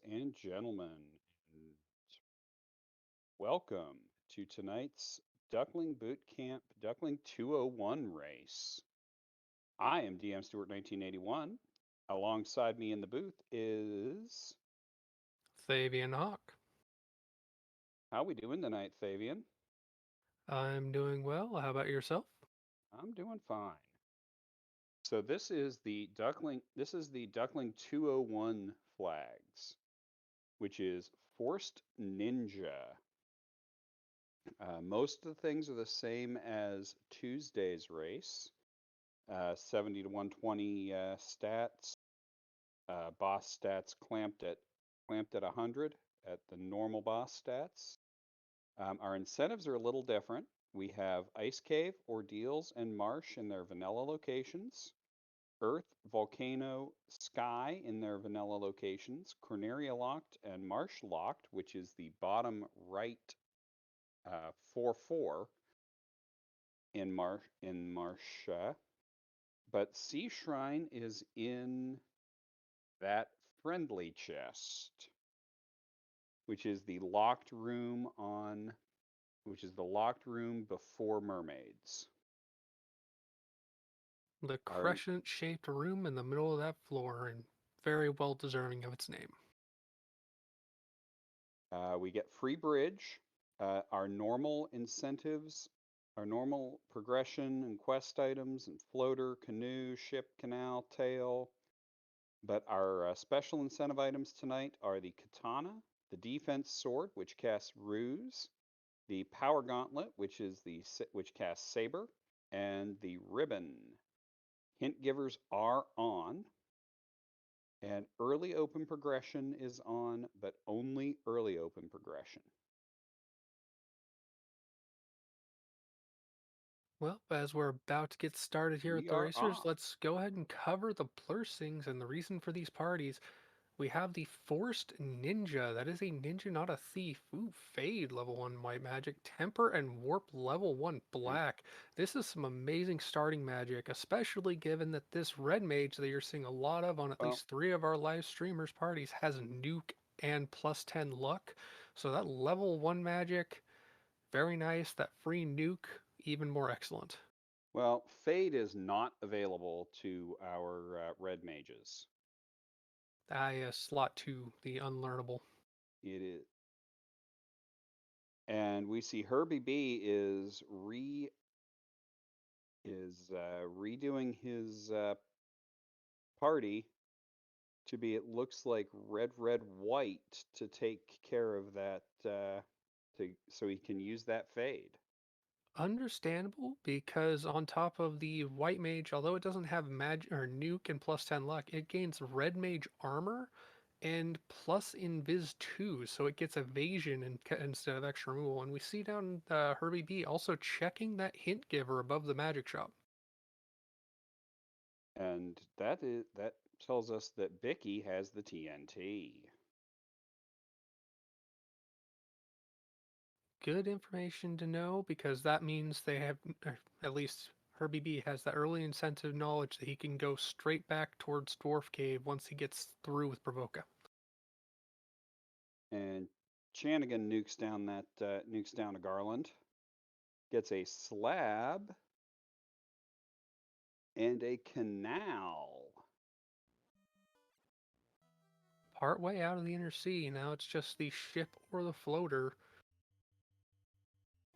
ladies and gentlemen, and welcome to tonight's Duckling Boot Camp Duckling 201 race. I am DM Stewart 1981. Alongside me in the booth is Fabian Hawk. how we doing tonight, Fabian? I'm doing well. How about yourself? I'm doing fine. So this is the Duckling 201 flags, which is Forced Ninja. Most of the things are the same as Tuesday's race. 70 to 120 stats. Boss stats clamped at 100 at the normal boss stats. Our incentives are a little different. We have Ice Cave, Ordeals, and Marsh in their vanilla locations. Earth, Volcano, Sky in their vanilla locations. Corneria locked and Marsh locked, which is the bottom right 4-4 in Marsha. But Sea Shrine is in that friendly chest, which is the locked room before mermaids. The Our crescent shaped room in the middle of that floor, and very well deserving of its name. we get free bridge. Our normal incentives, our normal progression and quest items and floater, canoe, ship, canal, tail. But our special incentive items tonight are the katana, the defense sword, which casts ruse, the power gauntlet, which casts saber, and the ribbon. Hint givers are on, and early open progression is on, but only early open progression. Well, as we're about to get started here with We the are racers, off. let's go ahead and cover the plursings and the reason for these parties. We have the Forced Ninja. That is a ninja, not a thief. Ooh, Fade level 1 white magic. Temper and Warp level 1 And black. This is some amazing starting magic, especially given that this red mage that you're seeing a lot of on at well, least 3 of our live streamers' parties has nuke and plus 10 luck. So that level 1 magic, very nice. That free nuke, even more excellent. Fade is not available to our red mages. Slot 2, the unlearnable. It is, and we see Herbie B is redoing his party to be, it looks like, red, red, white to take care of that, so he can use that fade. Understandable, because on top of the white mage, although it doesn't have magic or nuke and plus 10 luck, it gains red mage armor and plus invis 2, so it gets evasion instead of extra removal. And we see down Herbie B also checking that hint giver above the magic shop. And that tells us that Bicky has the TNT. Good information to know, because that means they have, or at least Herbie B has that early incentive knowledge that he can go straight back towards Dwarf Cave once he gets through with Provoca. And Chanigan nukes down a Garland, gets a slab and a canal. Part way out of the inner sea, now it's just the ship or the floater.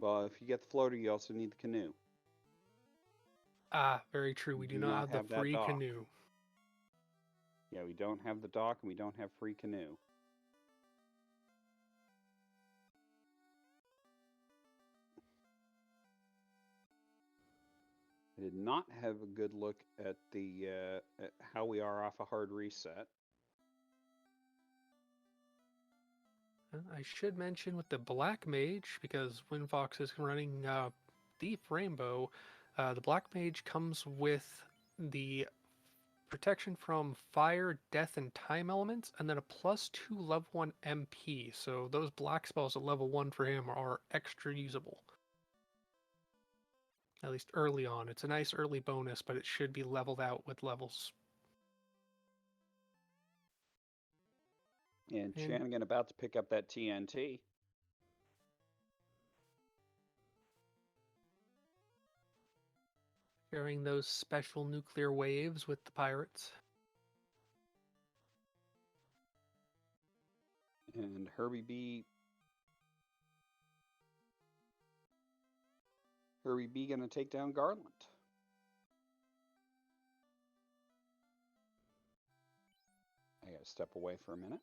Well, if you get the floater, you also need the canoe. Ah, very true. We We do do not not have the have that free dock. canoe. Yeah, we don't have the dock and we don't have free canoe. I did not have a good look at at how we are off a hard reset. I should mention with the Black Mage, because Windfox is running Thief Rainbow, the Black Mage comes with the protection from fire, death, and time elements, and then a +2 level 1 MP. So those black spells at level 1 for him are extra usable. At least early on. It's a nice early bonus, but it should be leveled out with levels. And And Shanigan about to pick up that TNT. sharing those special nuclear waves with the pirates. And Herbie B gonna take down Garland. I gotta step away for a minute.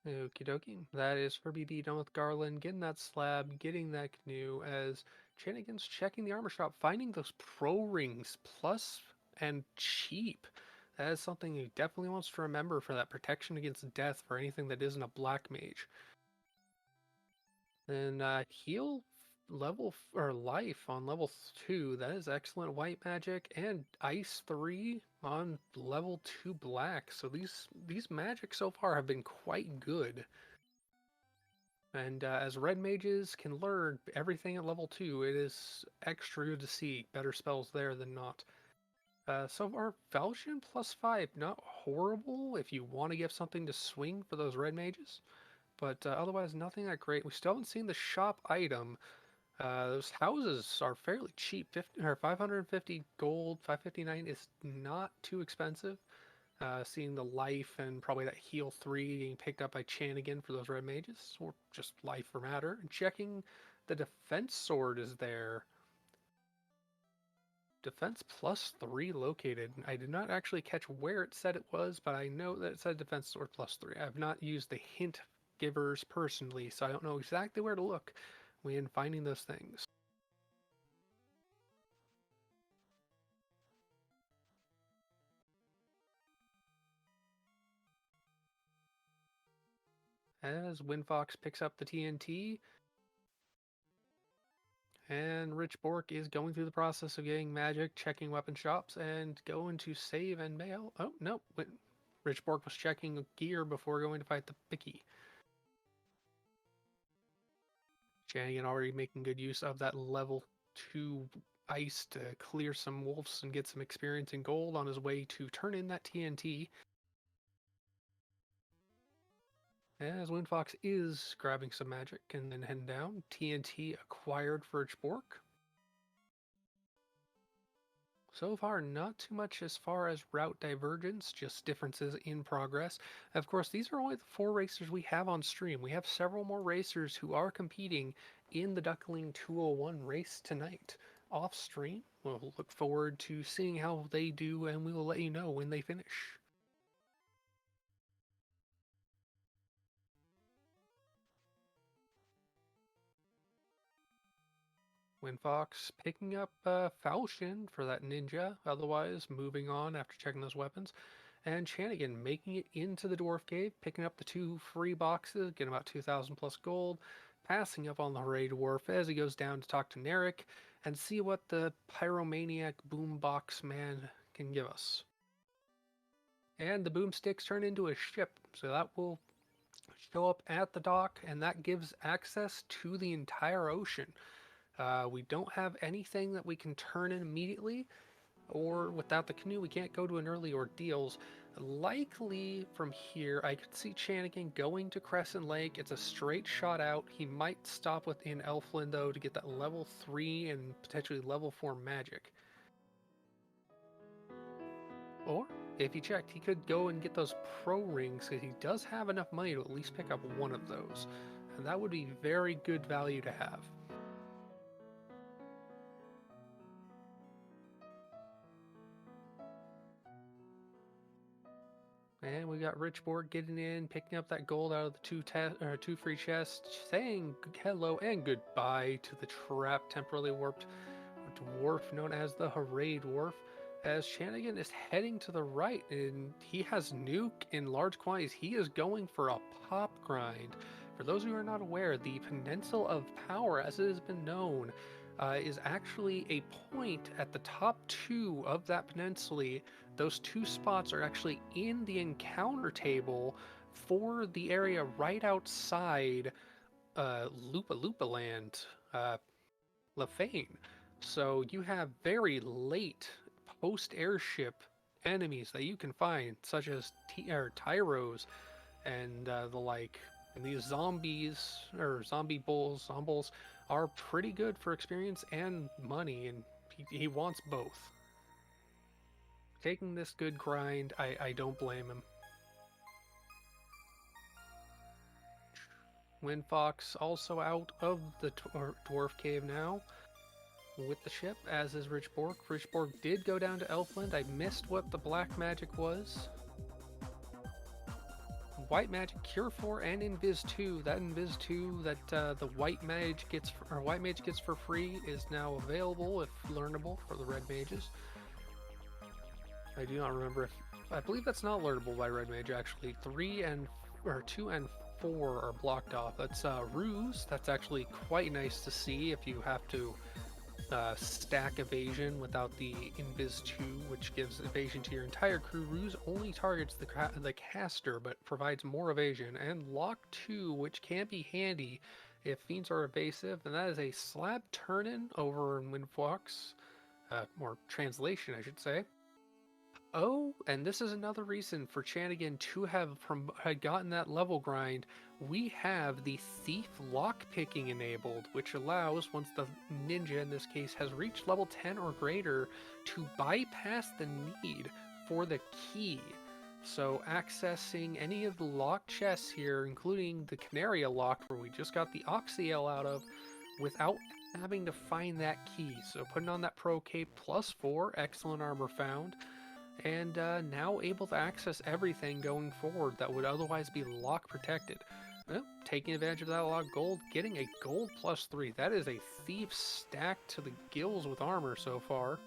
Okie dokie. That is for BB done with Garland, getting that slab, getting that canoe, as Shanigan's checking the armor shop, finding those pro rings plus and cheap. That is something he definitely wants to remember for that protection against death for anything that isn't a black mage. Then heal level or life on level 2. That is excellent white magic, and ice 3 on level 2 black. So these magic so far have been quite good. And as red mages can learn everything at level 2, it is extra good to see better spells there than not. So far, Falchion plus 5, not horrible if you want to give something to swing for those red mages, but otherwise nothing that great. We still haven't seen the shop item. Those houses are fairly cheap, 50, or 550 gold, 559 is not too expensive. Seeing the life and probably that heal 3 getting picked up by Chanigan for those red mages, or just life for matter. And checking the defense sword is there. Defense plus 3 located. I did not actually catch where it said it was, but I know that it said defense sword plus 3. I've not used the hint givers personally, so I don't know exactly where to look when finding those things. As Windfox picks up the TNT, and Rich Bork is going through the process of getting magic, checking weapon shops, and going to save and mail. Oh, no. Rich Bork was checking gear before going to fight the Bicky. Shanigan already making good use of that level 2 ice to clear some wolves and get some experience in gold on his way to turn in that TNT. As Windfox is grabbing some magic and then heading down, TNT acquired for Rich Bork. So far, not too much as far as route divergence, just differences in progress. Of course, these are only the 4 racers we have on stream. We have several more racers who are competing in the Duckling 201 race tonight off stream. We'll look forward to seeing how they do, and we will let you know when they finish. Windfox picking up Falchion for that ninja, otherwise moving on after checking those weapons. And Chanigan making it into the Dwarf Cave, picking up the 2 free boxes, getting about 2,000 plus gold, passing up on the Hooray Dwarf as he goes down to talk to Narek and see what the Pyromaniac Boombox Man can give us. And the boomsticks turn into a ship, so that will show up at the dock, and that gives access to the entire ocean. We don't have anything that we can turn in immediately, or without the canoe, we can't go to an early ordeals. Likely from here, I could see Chanigan going to Crescent Lake. It's a straight shot out. He might stop within Elfland, though, to get that level 3 and potentially level 4 magic. Or, if he checked, he could go and get those pro rings, because he does have enough money to at least pick up one of those. And that would be very good value to have. And we got Richboard getting in, picking up that gold out of the 2 free chests, saying hello and goodbye to the trapped, temporarily warped dwarf known as the Hooray Dwarf. As Chanigan is heading to the right, and he has nuke in large quantities. He is going for a pop grind. For those who are not aware, the Peninsula of Power, as it has been known, is actually a point at the top 2 of that peninsula. Those 2 spots are actually in the encounter table for the area right outside Lupa Lupa Land, Lefane. So you have very late post airship enemies that you can find, such as tyros and the like. And these zombies or zombies are pretty good for experience and money, and he wants both. Taking this good grind, I don't blame him. Windfox also out of the dwarf cave now with the ship, as is Richborg. Richborg did go down to Elfland. I missed what the black magic was. White magic, Cure 4, and Invis 2. That Invis 2 that the white mage gets for free is now available if learnable for the red mages. I do not remember if I believe that's not learnable by red mage actually. 2 and 4 are blocked off. That's ruse. That's actually quite nice to see if you have to stack evasion without the Invis 2, which gives evasion to your entire crew. Ruse only targets the caster, but provides more evasion. And Lock 2, which can be handy if fiends are evasive, and that is a slab turn-in over in Windfox, or translation, I should say. Oh, and this is another reason for Chanigan to have had gotten that level grind. We have the Thief lockpicking enabled, which allows, once the ninja in this case has reached level 10 or greater, to bypass the need for the key. So accessing any of the locked chests here, including the Canaria lock where we just got the Oxyel out of, without having to find that key. So putting on that Pro Cape +4, excellent armor found, and now able to access everything going forward that would otherwise be lock protected. Well, taking advantage of that lock gold, getting a gold +3. That is a thief stacked to the gills with armor so far.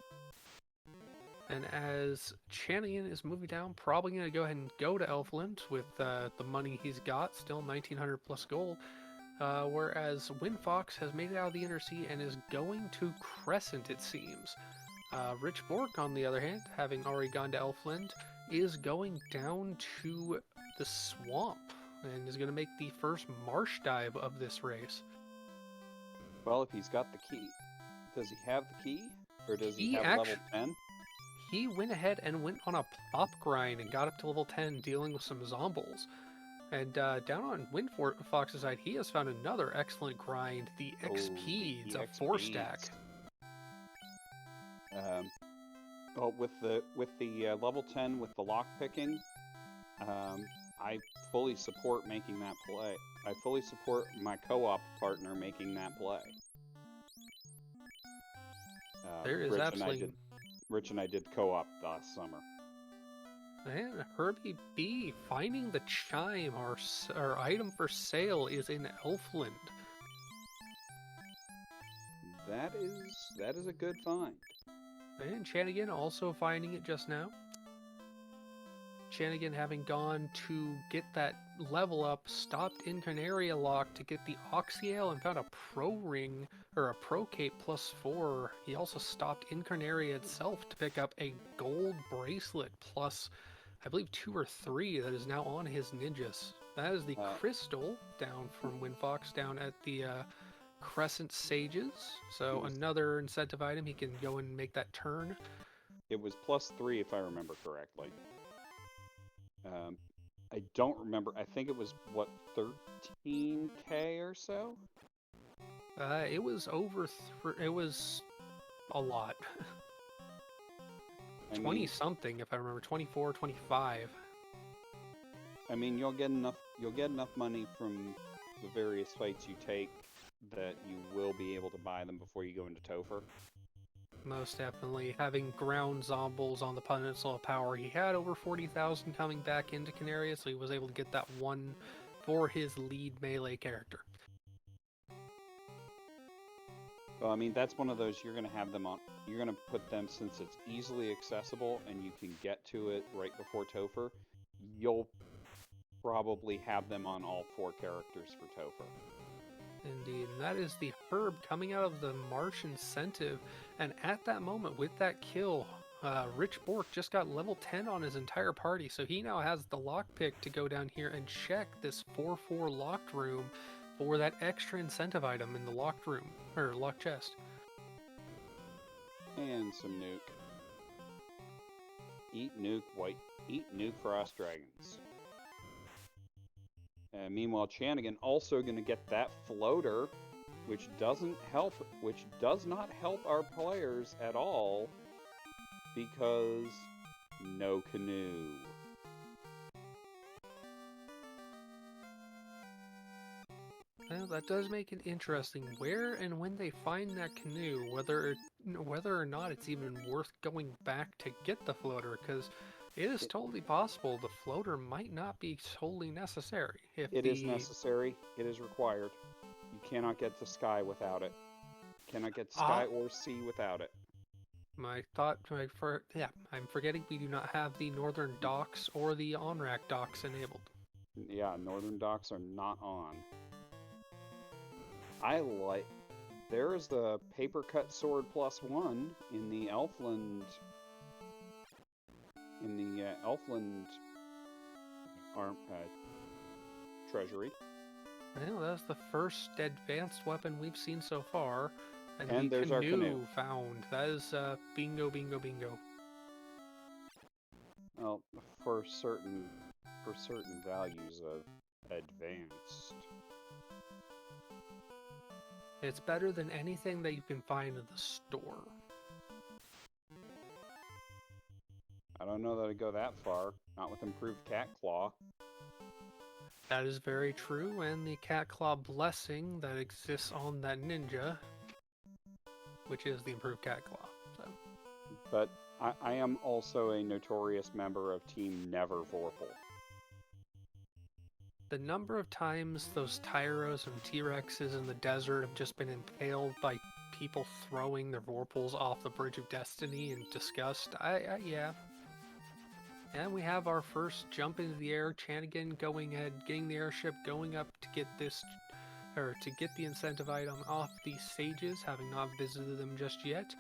And as Chanian is moving down, probably going to go ahead and go to Elfland with the money he's got, still 1900 plus gold. Whereas Windfox has made it out of the Inner Sea and is going to Crescent, it seems. Rich Bork, on the other hand, having already gone to Elfland, is going down to the swamp and is going to make the first marsh dive of this race. Well, if he's got the key, does he have the key? Or does he have level 10? He went ahead and went on a pop grind and got up to level 10 dealing with some zombies. And down on Windfox's side, he has found another excellent grind, the XP. It's a 4-stack. Well, with the level 10 with the lock picking, I fully support making that play. I fully support my co-op partner making that play. There is absolutely. Rich and I did co-op last summer. And Herbie B, finding the chime, our item for sale is in Elfland. That is a good find. And Chanigan also finding it just now. Chanigan having gone to get that level up, stopped in Canaria lock to get the Oxyale and found a pro ring, or a pro cape +4. He also stopped in Canaria itself to pick up a gold bracelet plus, I believe, 2 or 3 that is now on his ninjas. That is the crystal down from Windfox down at the Crescent Sages. So another incentive item, he can go and make that turn. It was +3 if I remember correctly. I don't remember. I think it was, what, 13k or so? It was over. It was a lot. 20 something, if I remember. 24, 25. I mean, you'll get enough money from the various fights you take that you will be able to buy them before you go into Topher. Most definitely. Having ground zombies on the Peninsula of Power, he had over 40,000 coming back into Canaria, so he was able to get that one for his lead melee character. Well, I mean, that's one of those you're going to have them on. You're going to put them, since it's easily accessible and you can get to it right before Topher, you'll probably have them on all 4 characters for Topher. Indeed, and that is the herb coming out of the Marsh incentive, and at that moment, with that kill, Rich Bork just got level 10 on his entire party, so he now has the lockpick to go down here and check this 4/4 locked room for that extra incentive item in the locked room, or locked chest. And some nuke. Eat nuke, frost dragons. Meanwhile, Chanigan also going to get that floater, which does not help our players at all, because no canoe. Well, that does make it interesting where and when they find that canoe, whether or not it's even worth going back to get the floater, because it is totally possible the floater might not be totally necessary. It is necessary. It is required. You cannot get to sky without it. You cannot get to sky or sea without it. I'm forgetting we do not have the northern docks or the on-rack docks enabled. Yeah, northern docks are not on. There's the paper cut sword +1 in the Elfland treasury. Well, that's the first advanced weapon we've seen so far, and there's our canoe found. That is bingo, bingo, bingo. Well, for certain values of advanced. It's better than anything that you can find in the store. I don't know that I'd go that far. Not with improved cat claw. That is very true, and the cat claw blessing that exists on that ninja, which is the improved cat claw. So. But I am also a notorious member of Team Never Vorpal. The number of times those Tyros and T-Rexes in the desert have just been impaled by people throwing their Vorpals off the Bridge of Destiny in disgust, yeah. And we have our first jump into the air, Chanigan going ahead, getting the airship, going up to get the incentive item off these sages, having not visited them just yet.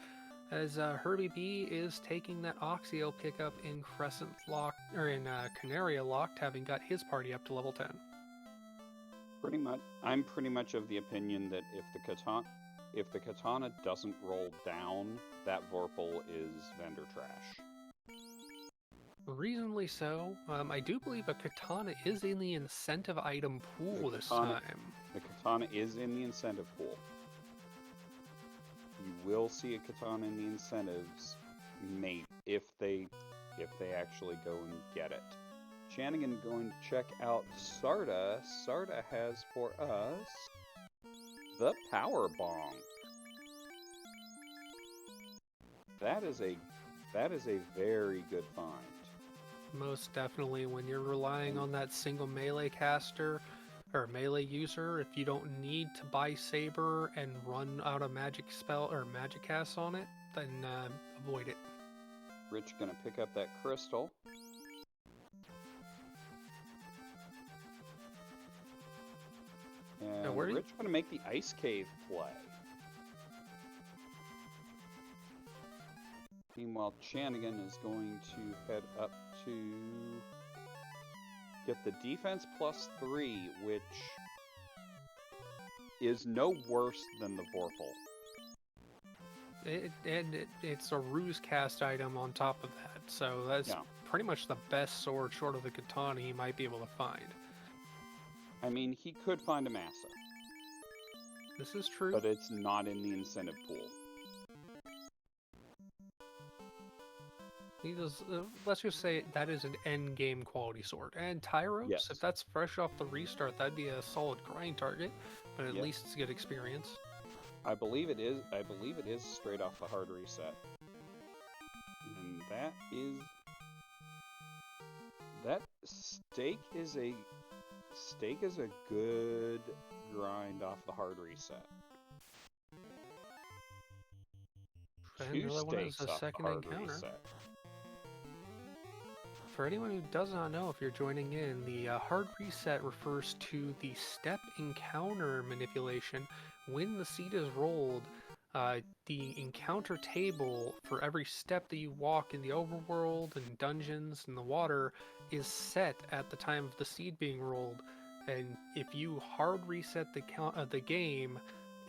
As Herbie B is taking that Oxio pickup in Crescent Lock, or in Canaria Locked, having got his party up to level 10. Pretty much, I'm pretty much of the opinion that if the katana doesn't roll down, that Vorpal is vendor trash. Reasonably so. I do believe a katana is in the incentive item pool this time. The katana is in the incentive pool. You will see a katana in the incentives, mate, if they actually go and get it. Chanigan going to check out Sarda. Sarda has for us the Power Bomb. That is a very good find. Most definitely, when you're relying on that single melee caster or melee user, if you don't need to buy Saber and run out a magic spell or magic cast on it, then avoid it. Rich gonna pick up that crystal. And Rich gonna make the ice cave play. Meanwhile, Chanigan is going to head up to get the defense +3, which is no worse than the Vorpal. It's a ruse cast item on top of that, so that's pretty much the best sword short of the katana he might be able to find. I mean, he could find a Massa. This is true. But it's not in the incentive pool. He does, let's just say that is an end game quality sword. And Tyros, if that's fresh off the restart, that'd be a solid grind target, but at least it's good experience. I believe it is. I believe it is straight off the hard reset. And that stake is a good grind off the hard reset. And the other one is a second encounter. Reset. For anyone who does not know, if you're joining in, the hard reset refers to the step encounter manipulation. When the seed is rolled, the encounter table for every step that you walk in the overworld and dungeons and the water is set at the time of the seed being rolled. And if you hard reset the game,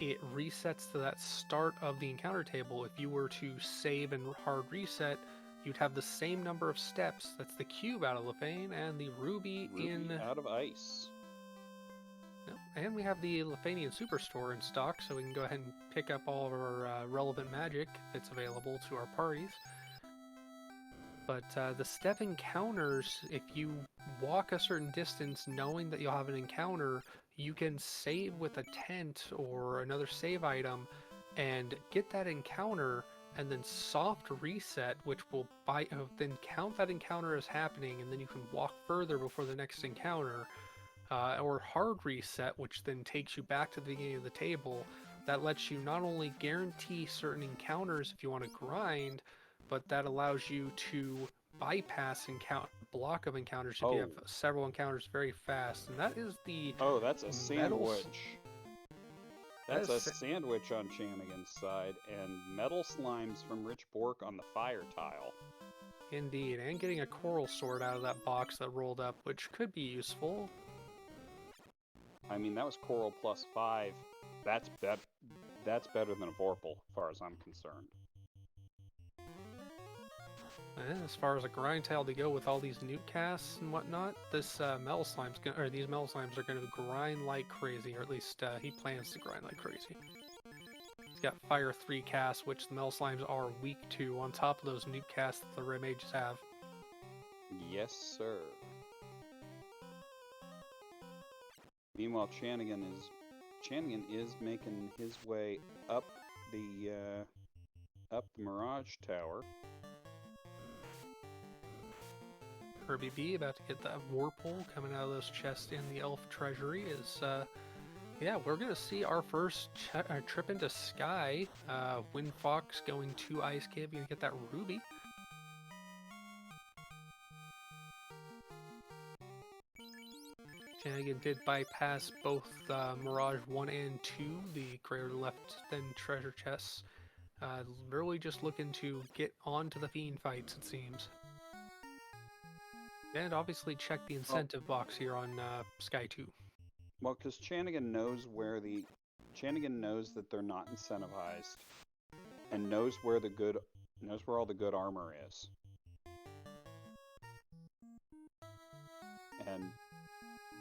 it resets to that start of the encounter table. If you were to save and hard reset, you'd have the same number of steps. That's the cube out of Lefane and the ruby in. Out of ice. Yep, and we have the Lefanian Superstore in stock, so we can go ahead and pick up all of our relevant magic that's available to our parties. But the step encounters, if you walk a certain distance knowing that you'll have an encounter, you can save with a tent or another save item and get that encounter and then soft reset, which will then count that encounter as happening, and then you can walk further before the next encounter. Or hard reset, which then takes you back to the beginning of the table. That lets you not only guarantee certain encounters if you want to grind, but that allows you to bypass block of encounters if you have several encounters very fast. And that is the that's a sandwich. That's a sandwich on Chanigan's side, and metal slimes from Rich Bork on the fire tile. Indeed, and getting a coral sword out of that box that rolled up, which could be useful. I mean, that was coral +5. That's better than a Vorpal, as far as I'm concerned. And as far as a grind tile to go with all these newt casts and whatnot, these metal slimes are going to grind like crazy, or at least he plans to grind like crazy. He's got Fire 3 casts, which the metal slimes are weak to, on top of those newt casts that the red mages have. Yes, sir. Meanwhile, Chanigan is making his way up the Mirage Tower. Herbie B about to get that Vorpal coming out of those chests in the Elf Treasury is, yeah, we're going to see our first trip into Sky. Windfox going to Ice Cave, going to get that Ruby. Chanigan did bypass both Mirage 1 and 2, the greater left than treasure chests. Really just looking to get onto the Fiend fights, it seems. And obviously check the incentive box here on Sky 2. Well, because Chanigan knows that they're not incentivized, and knows where all the good armor is. And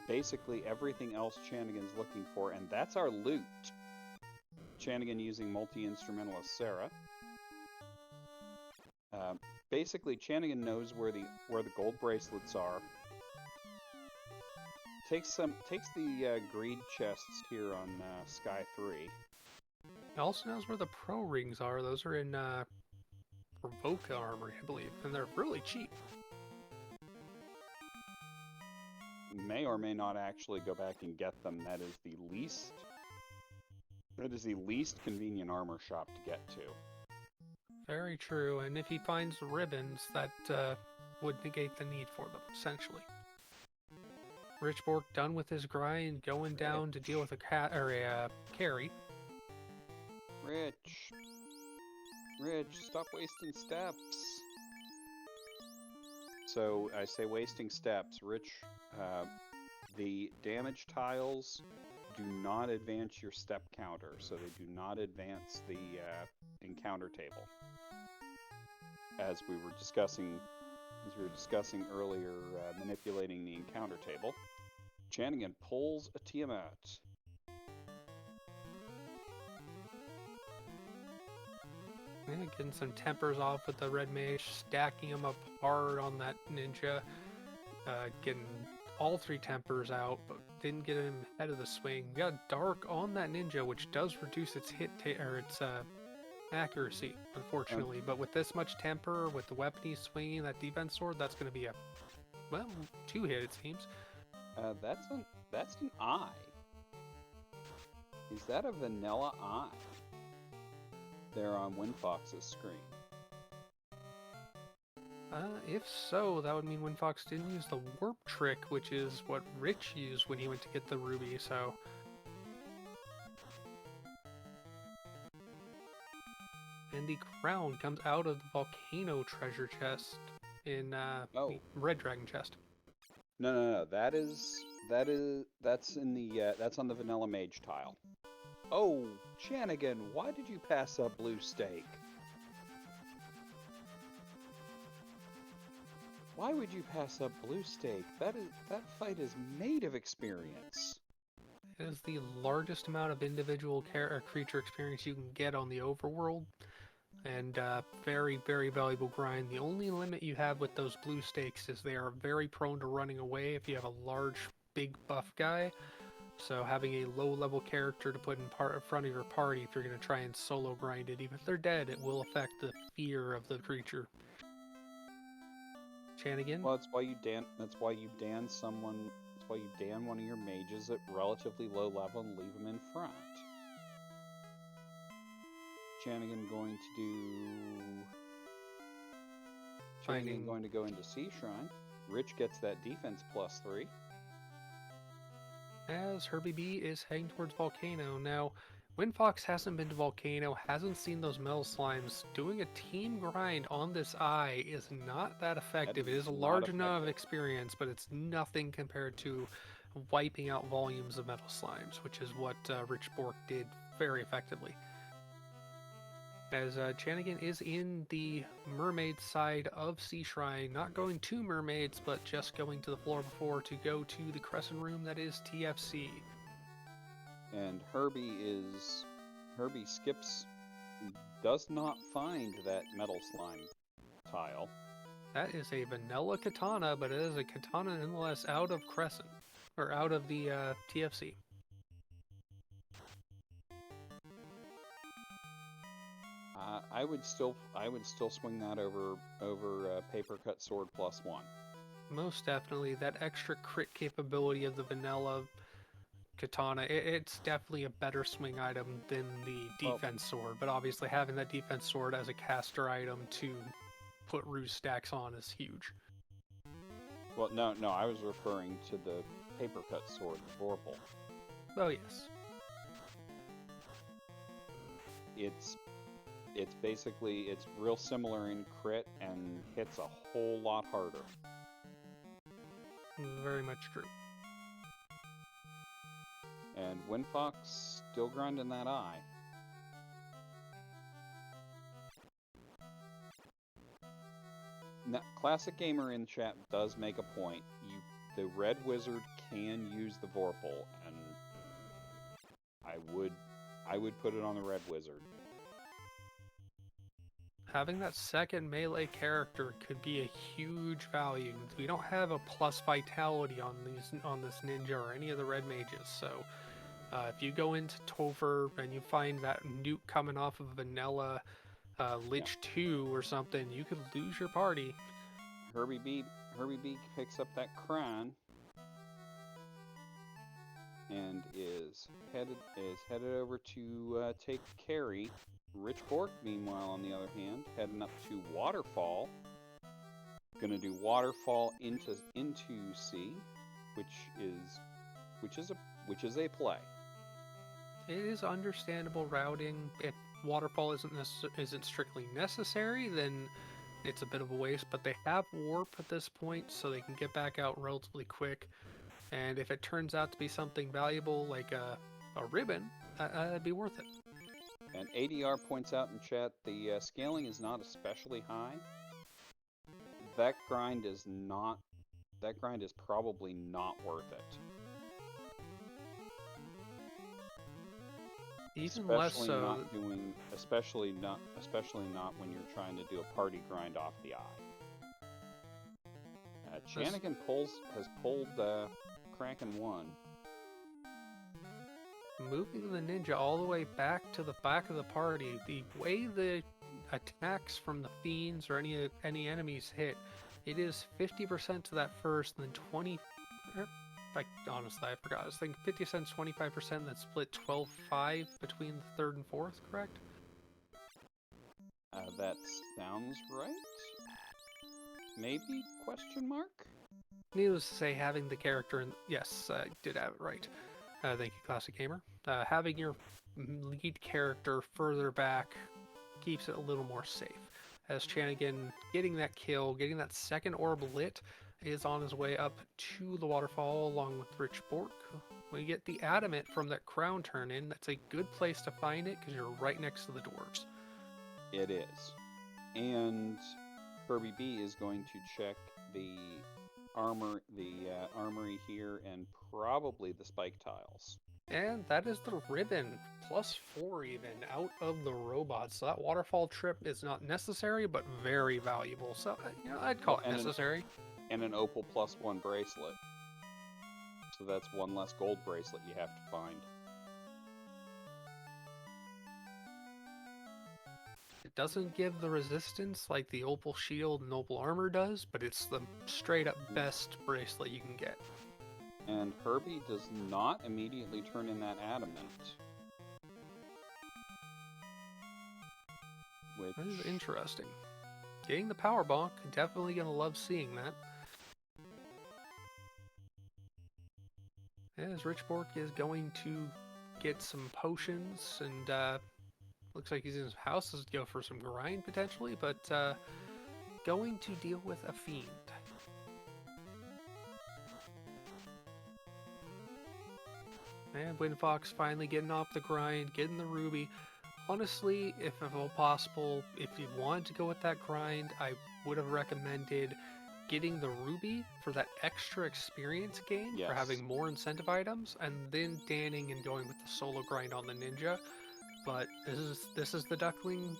basically everything else Chanigan's looking for, and that's our loot. Chanigan using multi-instrumentalist Sarah. Basically, Chanigan knows where the gold bracelets are. Takes the greed chests here on Sky 3. He also knows where the pro rings are. Those are in Revoca Armory, I believe, and they're really cheap. May or may not actually go back and get them. That is the least convenient armor shop to get to. Very true, and if he finds the ribbons, that would negate the need for them, essentially. Rich Bork done with his grind, going down to deal with a carry. Rich, stop wasting steps. So I say wasting steps. Rich, the damage tiles do not advance your step counter, so they do not advance the encounter table. As we were discussing earlier, manipulating the encounter table, Chanigan pulls a Tiamat. Yeah, getting some tempers off with the red mage, stacking them up hard on that ninja, getting all 3 tempers out, but didn't get him ahead of the swing. We got dark on that ninja, which does reduce its its accuracy, unfortunately. But with this much temper, with the weapon he's swinging, that defense sword, that's going to be a 2-hit, it seems. That's an eye. Is that a vanilla eye? There on Windfox's screen. If so, that would mean Windfox didn't use the warp trick, which is what Rich used when he went to get the ruby, so... And the crown comes out of the volcano treasure chest in the red dragon chest. No. That's on the vanilla mage tile. Oh, Chanigan, why did you pass up blue stake? Why would you pass up Blue Stake? That fight is made of experience. It is the largest amount of individual creature experience you can get on the overworld, and very, very valuable grind. The only limit you have with those blue stakes is they are very prone to running away if you have a large, big buff guy. So having a low-level character to put in front of your party if you're going to try and solo grind it, even if they're dead, it will affect the fear of the creature. Chanigan? Well, that's why you dan. That's why you dan someone. That's why you dan one of your mages at relatively low level and leave them in front. Chanigan going to do. Chanigan going to go into Sea Shrine. Rich gets that defense +3. As Herbie B is heading towards Volcano. Now, Windfox hasn't been to Volcano, hasn't seen those metal slimes. Doing a team grind on this eye is not that effective. It is a large enough experience, but it's nothing compared to wiping out volumes of metal slimes, which is what Rich Bork did very effectively. As Chanigan is in the mermaid side of Sea Shrine, not going to mermaids, but just going to the floor before to go to the crescent room that is TFC. And Herbie skips, does not find that metal slime tile. That is a vanilla katana, but it is a katana nonetheless out of crescent, or out of the TFC. I would still swing that over paper cut sword +1. Most definitely, that extra crit capability of the vanilla katana, it's definitely a better swing item than the defense sword. But obviously, having that defense sword as a caster item to put ruse stacks on is huge. Well, no, I was referring to the paper cut sword, the Vorpal. Oh yes. It's basically, it's real similar in crit and hits a whole lot harder. Very much true. And Windfox still grinding that eye. Now, Classic Gamer in chat does make a point. The Red Wizard can use the Vorpal, and I would put it on the Red Wizard. Having that second melee character could be a huge value. We don't have a plus vitality on this ninja or any of the red mages, so if you go into Topher and you find that nuke coming off of vanilla Lich 2 or something, you could lose your party. Herbie B picks up that crown and is headed over to take carry. Rich Bork, meanwhile, on the other hand, heading up to Waterfall. Gonna do Waterfall into C, which is a play. It is understandable routing. If Waterfall isn't strictly necessary, then it's a bit of a waste. But they have warp at this point, so they can get back out relatively quick. And if it turns out to be something valuable like a ribbon, that'd be worth it. And ADR points out in chat the scaling is not especially high. That grind is probably not worth it. Even less so. Especially not when you're trying to do a party grind off the eye. Chanigan has pulled Kraken 1. Moving the ninja all the way back to the back of the party, the way the attacks from the fiends or any enemies hit, it is 50% to that first, and then 20. Honestly, I forgot. I was thinking 50%, 25%, then split 12-5 between the third and fourth. Correct? That sounds right. Maybe? Question mark. Needless to say, having the character in yes, I did have it right. Thank you, Classic Gamer. Having your lead character further back keeps it a little more safe. As Chanigan getting that kill, getting that second orb lit, is on his way up to the waterfall along with Rich Bork. We get the adamant from that crown turn in. That's a good place to find it because you're right next to the dwarves. It is. And Herbie B is going to check the armory here, and probably the spike tiles. And that is the ribbon, +4 even, out of the robots. So that waterfall trip is not necessary, but very valuable. So, I'd call Well, it necessary. and an opal +1 bracelet. So that's one less gold bracelet you have to find. It doesn't give the resistance like the opal shield and opal armor does, but it's the straight up best bracelet you can get. And Herbie does not immediately turn in that adamant. Which... That is interesting. Getting the power bonk, definitely gonna love seeing that. As Richbork is going to get some potions, and looks like he's in his house to go for some grind potentially, but going to deal with a fiend. And Windfox finally getting off the grind, getting the ruby. Honestly, if at all possible, if you wanted to go with that grind, I would have recommended getting the ruby for that extra experience gain for having more incentive items, and then danning and going with the solo grind on the ninja. But this is the duckling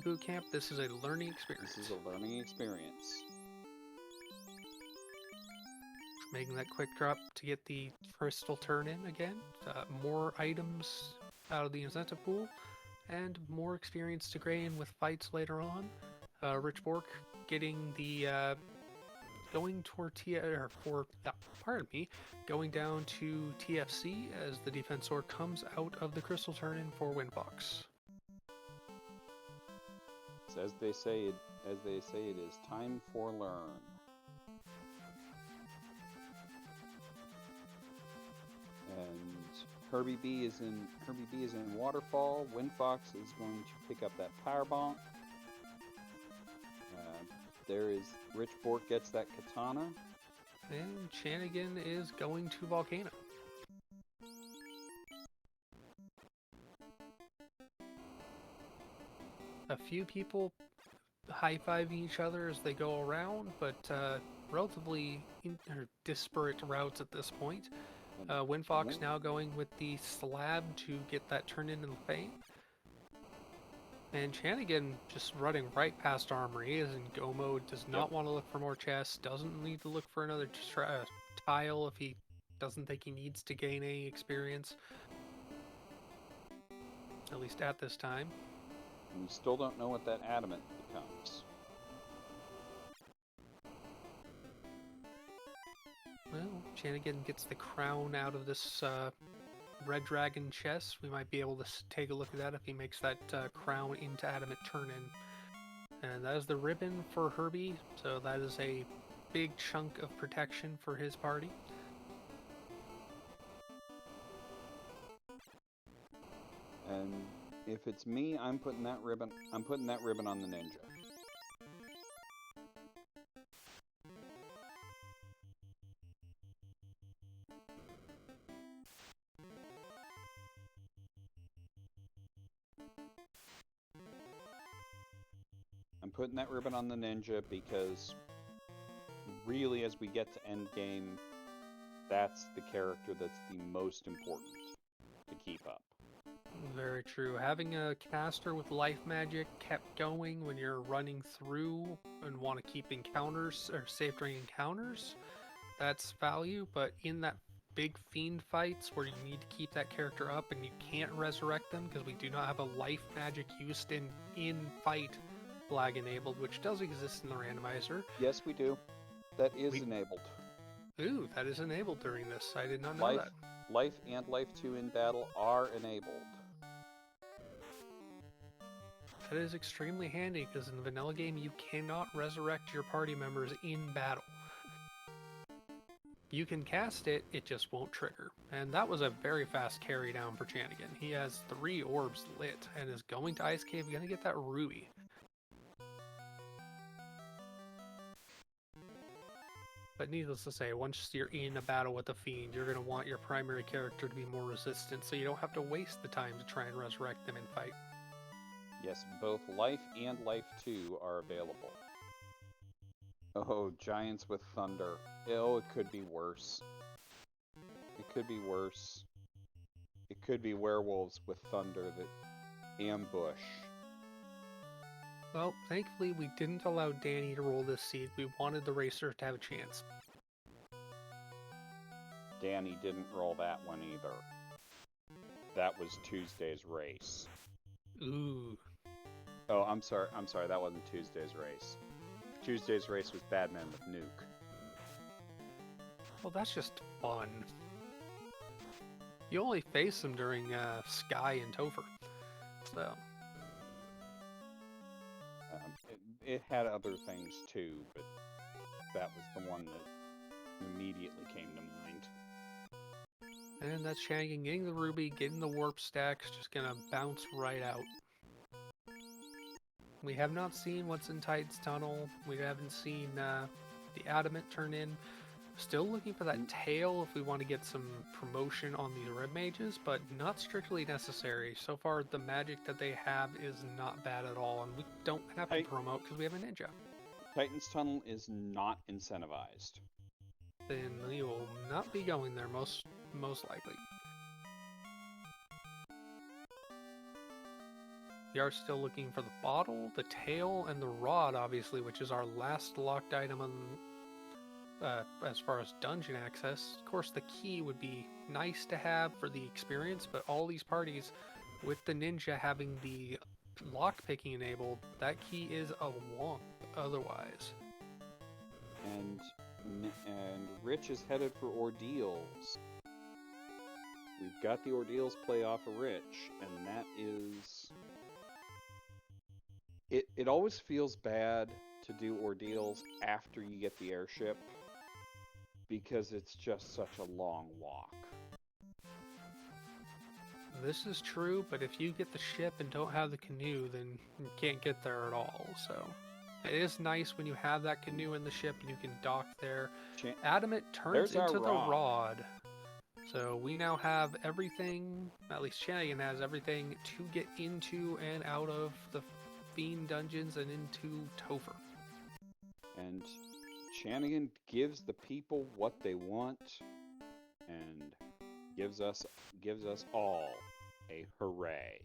boot camp. This is a learning experience. This is a learning experience. Making that quick drop to get the crystal turn in again. More items out of the incentive pool, and more experience to gain with fights later on. Rich Bork getting the going toward going down to TFC as the defensor comes out of the crystal turn in for Windfox. So as they say, it is time for learn. And Herbie B is in Waterfall. Windfox is going to pick up that power bonk. There is Rich Bork gets that katana. And Chanigan is going to Volcano. A few people high-fiving each other as they go around, but relatively disparate routes at this point. Windfox now going with the slab to get that turned into the feint. And Chanigan just running right past armor. He is in go mode, does not want to look for more chests, doesn't need to look for another tile if he doesn't think he needs to gain any experience. At least at this time. And we still don't know what that adamant becomes. Well, Chanigan gets the crown out of this red dragon chest. We might be able to take a look at that if he makes that crown into adamant turn-in. And that is the ribbon for Herbie, so that is a big chunk of protection for his party. And if it's me, I'm putting that ribbon on the ninja. I'm putting that ribbon on the ninja because really, as we get to end game, that's the character that's the most important to keep up. Very true. Having a caster with life magic kept going when you're running through and want to keep encounters or safe during encounters, that's value. But in that big fiend fights where you need to keep that character up and you can't resurrect them because we do not have a life magic used in fight flag enabled, which does exist in the randomizer. Yes, we do. That is enabled. Ooh, that is enabled during this. I did not know that. Life and Life 2 in battle are enabled. That is extremely handy because in the vanilla game you cannot resurrect your party members in battle. You can cast it, it just won't trigger. And that was a very fast carry down for Chanigan. He has 3 orbs lit and is going to Ice Cave, gonna get that ruby. But needless to say, once you're in a battle with a fiend, you're going to want your primary character to be more resistant so you don't have to waste the time to try and resurrect them in fight. Yes, both Life and Life 2 are available. Oh, giants with thunder. Oh, it could be worse. It could be worse. It could be werewolves with thunder that ambush. Well, thankfully we didn't allow Danny to roll this seed. We wanted the racer to have a chance. Danny didn't roll that one either. That was Tuesday's race. Ooh. Oh, I'm sorry. That wasn't Tuesday's race. Tuesday's race was Badman with Nuke. Well, that's just fun. You only face them during Sky and Topher. So. It had other things too, but that was the one that immediately came to mind. And that's Shangan getting the ruby, getting the warp stacks, just gonna bounce right out. We have not seen what's in Titan's tunnel. We haven't seen the adamant turn in. Still looking for that tail if we want to get some promotion on these red mages, but not strictly necessary. So far, the magic that they have is not bad at all, and we don't have to promote because we have a ninja. Titan's tunnel is not incentivized. Then we will not be going there most likely. We are still looking for the bottle, the tail, and the rod, obviously, which is our last locked item on, as far as dungeon access. Of course, the key would be nice to have for the experience, but all these parties, with the ninja having the lockpicking enabled, that key is a wonk otherwise. And Rich is headed for ordeals. We've got the ordeals play off of Rich, and that is... It always feels bad to do ordeals after you get the airship, because it's just such a long walk. This is true, but if you get the ship and don't have the canoe, then you can't get there at all, so... It is nice when you have that canoe in the ship and you can dock there. Adamant turns into the rod. So we now have everything, at least Shannigan has everything, to get into and out of the Fiend dungeons and into Topher. And Shannigan gives the people what they want and gives us all a hooray.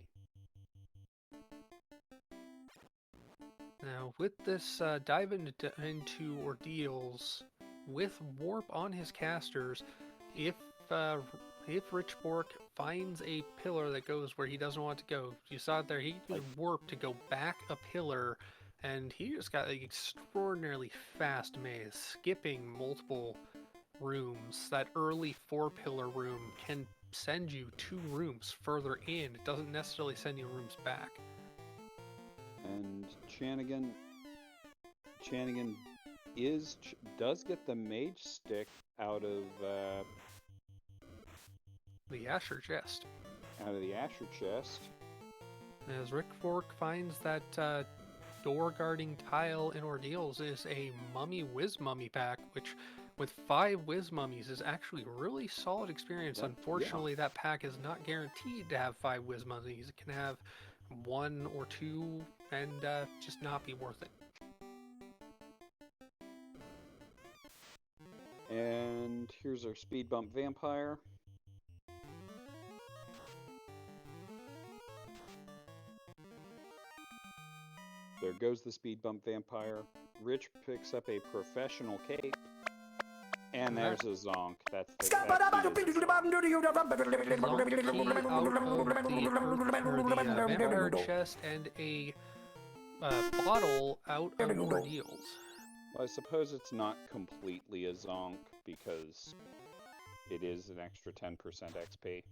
Now, with this dive into ordeals, with Warp on his casters, if Rich Bork finds a pillar that goes where he doesn't want to go, you saw it there, he used Warp to go back a pillar, and he just got like extraordinarily fast maze, skipping multiple rooms. That early 4-pillar room can send you 2 rooms further in. It doesn't necessarily send you rooms back. And Shannigan does get the mage stick out of the Asher chest. Out of the Asher chest. As Rick Fork finds that door guarding tile in Ordeals is a Mummy Wiz Mummy pack, which with 5 Wiz Mummies is actually really solid experience. Unfortunately, that pack is not guaranteed to have 5 Wiz Mummies. It can have 1 or 2 and just not be worth it. And here's our speed bump vampire. There goes the speed bump vampire. Rich picks up a professional cape. And there's a zonk. That's the vampire chest and a bottle out of Ordeals. Well, I suppose it's not completely a zonk because it is an extra 10% XP.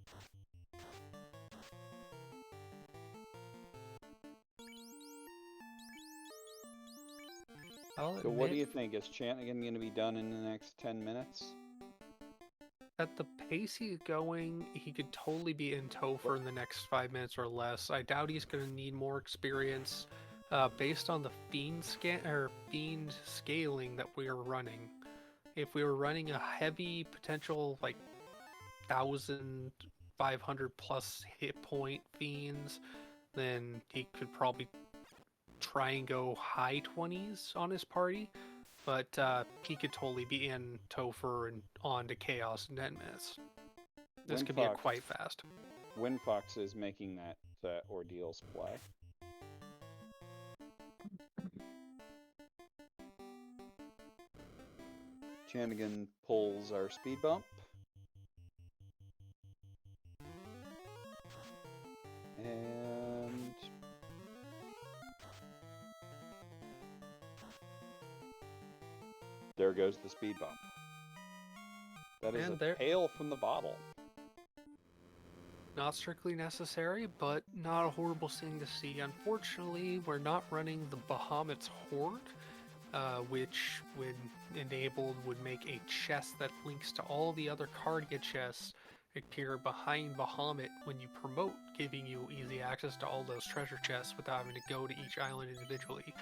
So what do you think? Is Shannigan going to be done in the next 10 minutes? At the pace he's going, he could totally be in Topher in the next 5 minutes or less. I doubt he's going to need more experience based on the fiend scaling that we are running. If we were running a heavy potential like 1,500 plus hit point fiends, then he could probably try and go high 20s on his party. but he could totally be in Topher and on to Chaos in 10 minutes. This could be a Windfox, quite fast. Windfox is making that ordeals play. Chanigan pulls our speed bump. And there goes the speed bump. That is And a tail from the bottle. Not strictly necessary, but not a horrible thing to see. Unfortunately, we're not running the Bahamut's Horde, which, when enabled, would make a chest that links to all the other Cardia chests appear behind Bahamut when you promote, giving you easy access to all those treasure chests without having to go to each island individually.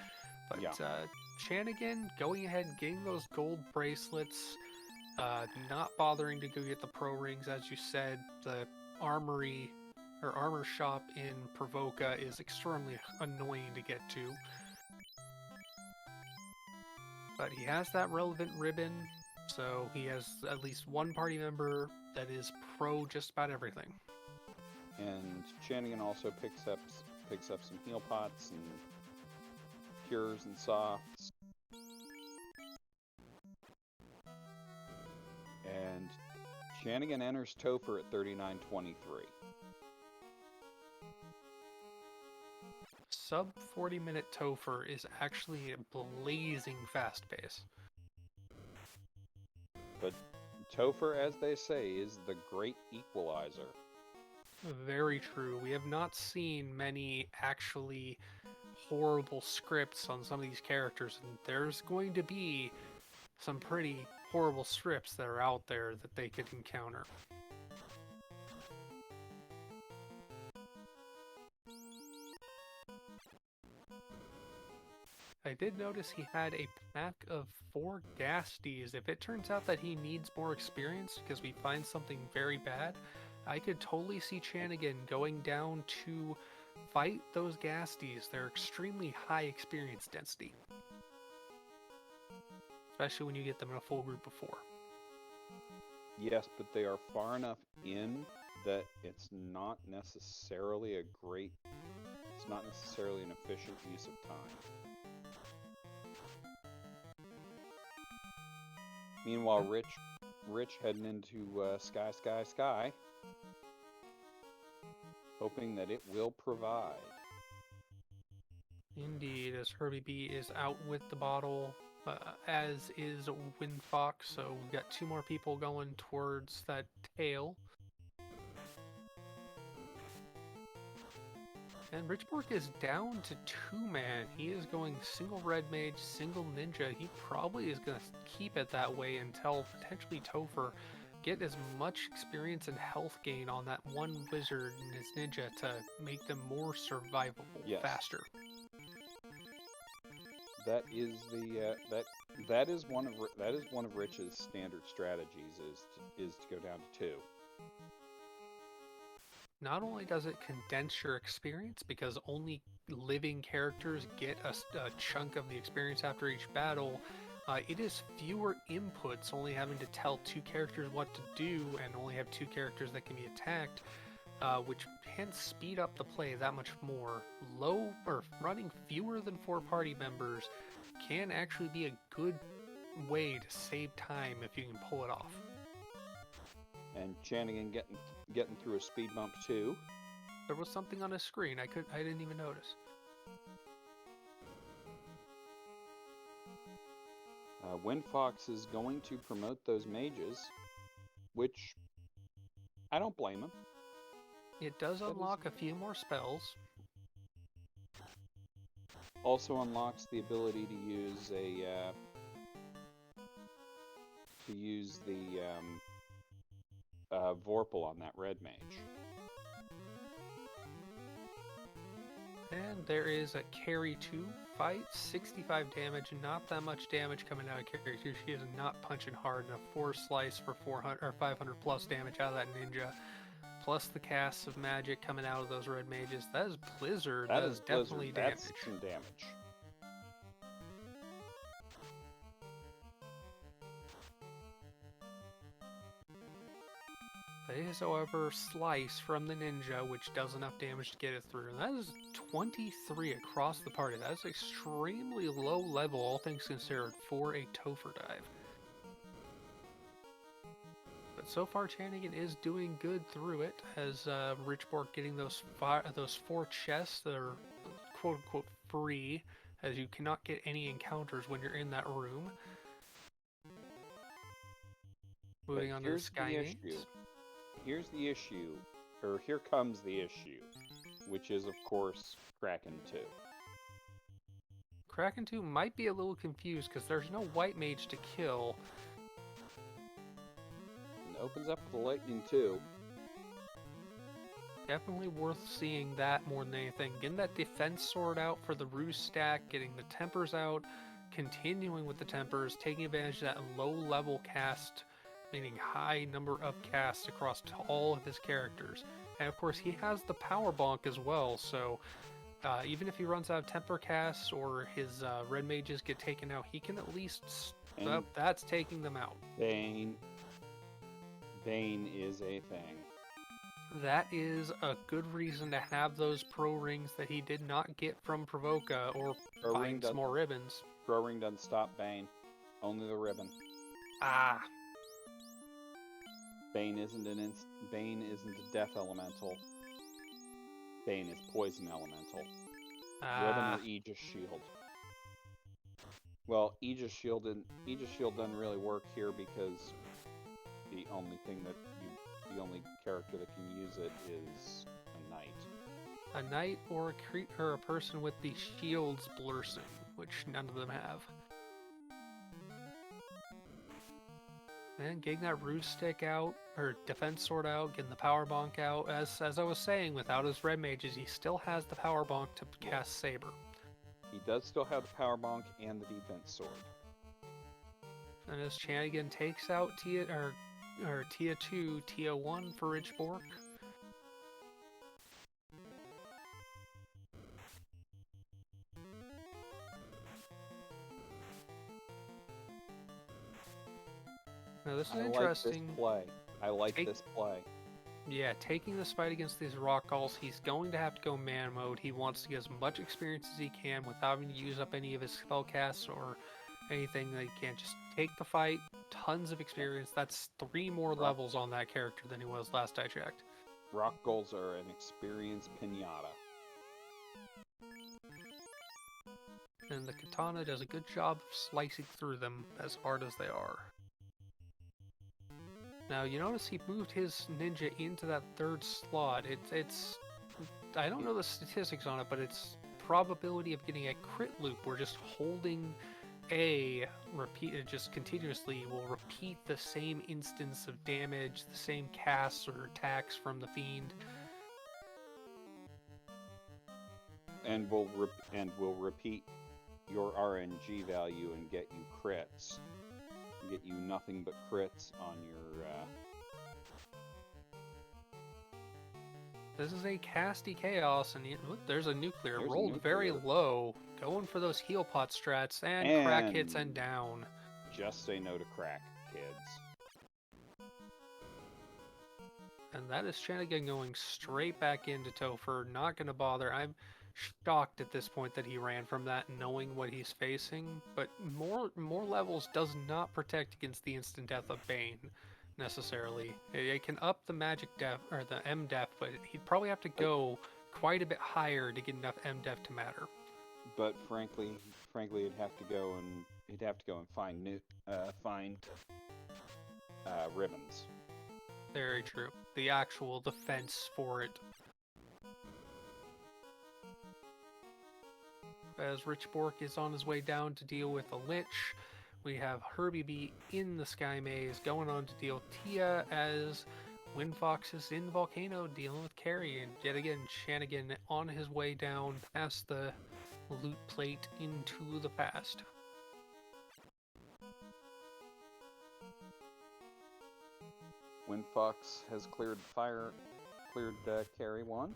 But Yeah. Chanigan going ahead and getting those gold bracelets, not bothering to go get the pro rings, as you said. The armory or armor shop in Provoca is extremely annoying to get to. But he has that relevant ribbon, so he has at least one party member that is pro just about everything. And Chanigan also picks up some heal pots and cures and softs. And Chanigan enters Topher at 39.23. Sub 40-minute Topher is actually a blazing fast pace. But Topher, as they say, is the great equalizer. Very true. We have not seen many actually horrible scripts on some of these characters, and there's going to be some pretty horrible scripts that are out there that they could encounter. I did notice he had a pack of 4 Gasties. If it turns out that he needs more experience because we find something very bad, I could totally see Chanigan going down to fight those Gasties. They're extremely high experience density, especially when you get them in a full group of 4. Yes, but they are far enough in that it's not necessarily an efficient use of time. Meanwhile, Rich heading into Sky, hoping that it will provide. Indeed, as Herbie B is out with the bottle, as is Windfox, so we've got 2 more people going towards that tail. And Richbork is down to 2-man. He is going single red mage, single ninja. He probably is going to keep it that way until potentially Topher get as much experience and health gain on that one wizard and his ninja to make them more survivable faster. That is that is one of Rich's standard strategies is to go down to 2. Not only does it condense your experience, because only living characters get a chunk of the experience after each battle, it is fewer inputs, only having to tell 2 characters what to do and only have 2 characters that can be attacked, which can speed up the play that much more. Running fewer than 4 party members can actually be a good way to save time if you can pull it off. And Chanigan getting through a speed bump too. There was something on his screen I didn't even notice. Windfox is going to promote those mages, which I don't blame him. It does unlock a few more spells. Also unlocks the ability to use the Vorpal on that red mage. And there is a carry 2 fight, 65 damage, not that much damage coming out of carry 2. She is not punching hard enough. 4 slice for 400 or 500 plus damage out of that ninja, plus the casts of magic coming out of those red mages. That is Blizzard. That is definitely damage. That's some damage. is, however, Slice from the ninja, which does enough damage to get it through. And that is 23 across the party. That is extremely low level, all things considered, for a Topher dive. But so far, Chanigan is doing good through it, as Richborg getting those 4 chests that are quote-unquote free, as you cannot get any encounters when you're in that room. Moving on to the Sky Mates. Here's the issue, or here comes the issue, which is, of course, Kraken 2. Kraken 2 might be a little confused because there's no white mage to kill. It opens up with the Lightning 2. Definitely worth seeing that more than anything. Getting that defense sword out for the ruse stack, getting the tempers out, continuing with the tempers, taking advantage of that low level cast, meaning high number of casts across all of his characters. And of course, he has the power bonk as well, so even if he runs out of temper casts or his red mages get taken out, he can at least that's taking them out. Bane is a thing. That is a good reason to have those pro rings that he did not get from Provoca or find some more ribbons. Pro ring doesn't stop Bane. Only the ribbon. Ah. Bane isn't a death elemental. Bane is poison elemental. Ribbon or Aegis Shield. Well, Aegis Shield doesn't really work here because the only character that can use it is a knight. A knight or a person with the shields blursing, which none of them have. And getting that ruse stick out, or defense sword out, getting the power bonk out. As I was saying, without his red mages, he still has the power bonk to cast Saber. He does still have the power bonk and the defense sword. And as Chanigan takes out Tia 2, Tia 1 for Richborg. Now this is interesting. I like this play. Yeah, taking this fight against these rock galls, he's going to have to go man mode. He wants to get as much experience as he can without having to use up any of his spellcasts or anything that he can. Just take the fight, tons of experience. That's 3 more levels on that character than he was last I checked. Rock galls are an experienced pinata. And the katana does a good job of slicing through them as hard as they are. Now, you notice he moved his ninja into that 3rd slot. It's I don't know the statistics on it, but it's probability of getting a crit loop where just holding A just continuously will repeat the same instance of damage, the same casts or attacks from the fiend. And will repeat your RNG value and get you crits. Get you nothing but crits on your This is a casty chaos, and look, there's a nuclear. Rolled very nuclear. Low, going for those heal pot strats, and crack hits and down. Just say no to crack, kids. And that is Chanigan going straight back into Topher, not going to bother. I'm shocked at this point that he ran from that, knowing what he's facing, but more levels does not protect against the instant death of Bane, necessarily. It can up the magic def, or the M def, but he'd probably have to go quite a bit higher to get enough M def to matter. But frankly, he'd have to go and find ribbons. Very true. The actual defense for it. As Richborg is on his way down to deal with a Lich, we have Herbie B in the Sky Maze going on to deal with Tia, as Windfox is in the volcano dealing with Carrie, and yet again Chanigan on his way down past the loot plate into the past. Windfox has cleared Carrie 1.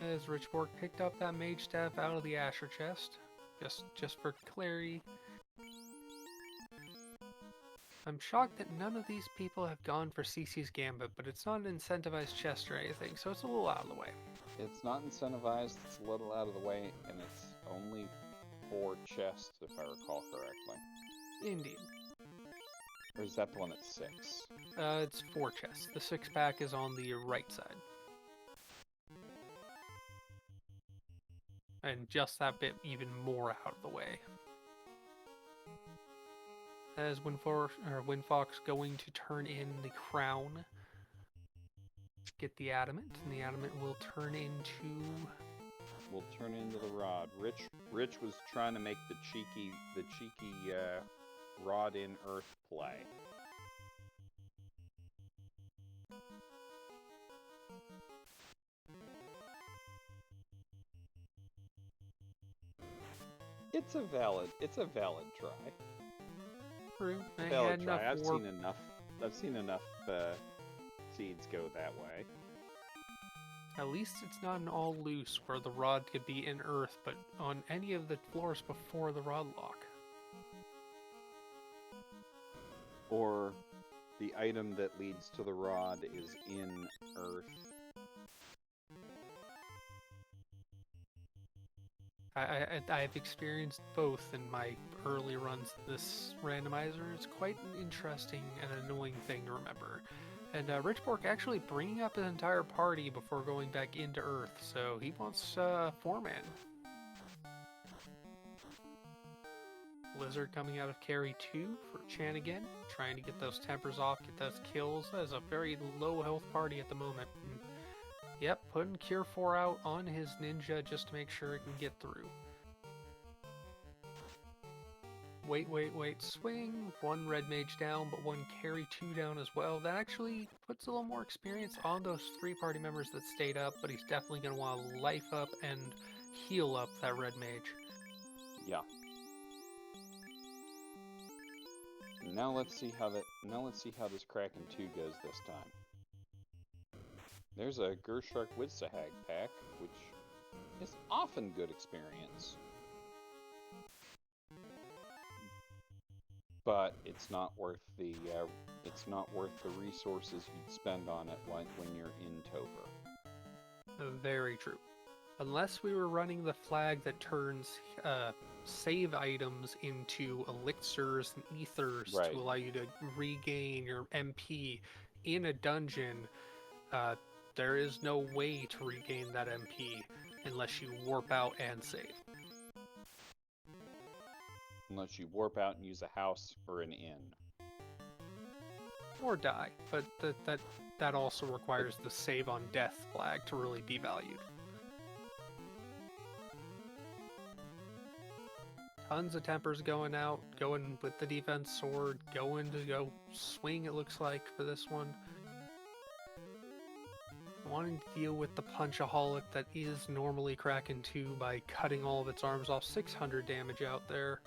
As Richborg picked up that mage staff out of the Asher chest, just for clarity. I'm shocked that none of these people have gone for CC's Gambit, but it's not an incentivized chest or anything, so it's a little out of the way. It's not incentivized, it's a little out of the way, and it's only 4 chests, if I recall correctly. Indeed. Or is that the one at 6? It's 4 chests. The 6-pack is on the right side. And just that bit even more out of the way. As Windfox going to turn in the crown, get the adamant, and the adamant will turn into... Will turn into the rod. Rich was trying to make the cheeky rod in earth play. It's a valid try. True. Valid try. I've seen enough seeds go that way. At least it's not an all loose where the rod could be in earth, but on any of the floors before the rod lock. Or the item that leads to the rod is in earth. I've experienced both in my early runs of this randomizer. It's quite an interesting and annoying thing to remember. And Richbork actually bringing up his entire party before going back into Earth, so he wants 4-man. Blizzard coming out of carry 2 for Chan again, trying to get those tempers off, get those kills. That is a very low health party at the moment. And, yep, putting Cure 4 out on his ninja just to make sure it can get through. Wait, swing. 1 red mage down, but 1 carry 2 down as well. That actually puts a little more experience on those 3 party members that stayed up, but he's definitely going to want to life up and heal up that red mage. Yeah. Now let's see how this Kraken 2 goes this time. There's a Gershark Widsahag pack, which is often good experience. But it's not worth the resources you'd spend on it when you're in Topher. Very true. Unless we were running the flag that turns save items into elixirs and ethers to allow you to regain your MP in a dungeon, there is no way to regain that MP unless you warp out and save. Unless you warp out and use a house or an inn. Or die, but that also requires the save on death flag to really be valued. Tons of tempers going out, going with the defense sword, going to go swing it looks like for this one. Wanting to deal with the punchaholic that is normally Kraken 2 by cutting all of its arms off, 600 damage out there.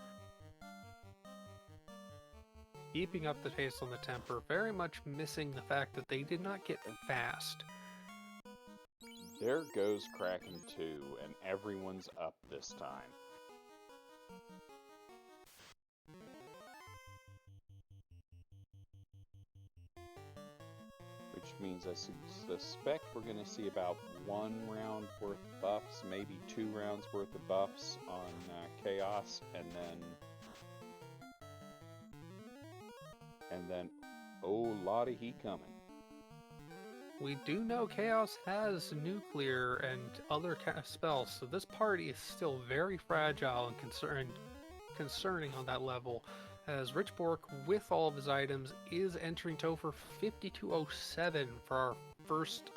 Keeping up the pace on the temper, very much missing the fact that they did not get fast. There goes Kraken 2, and everyone's up this time. Which means I suspect we're going to see about 1 round worth of buffs, maybe 2 rounds worth of buffs on Chaos, and then oh, lot of heat coming. We do know Chaos has nuclear and other spells, so this party is still very fragile and concerning on that level, as Richbork, with all of his items, is entering Topher 5207 for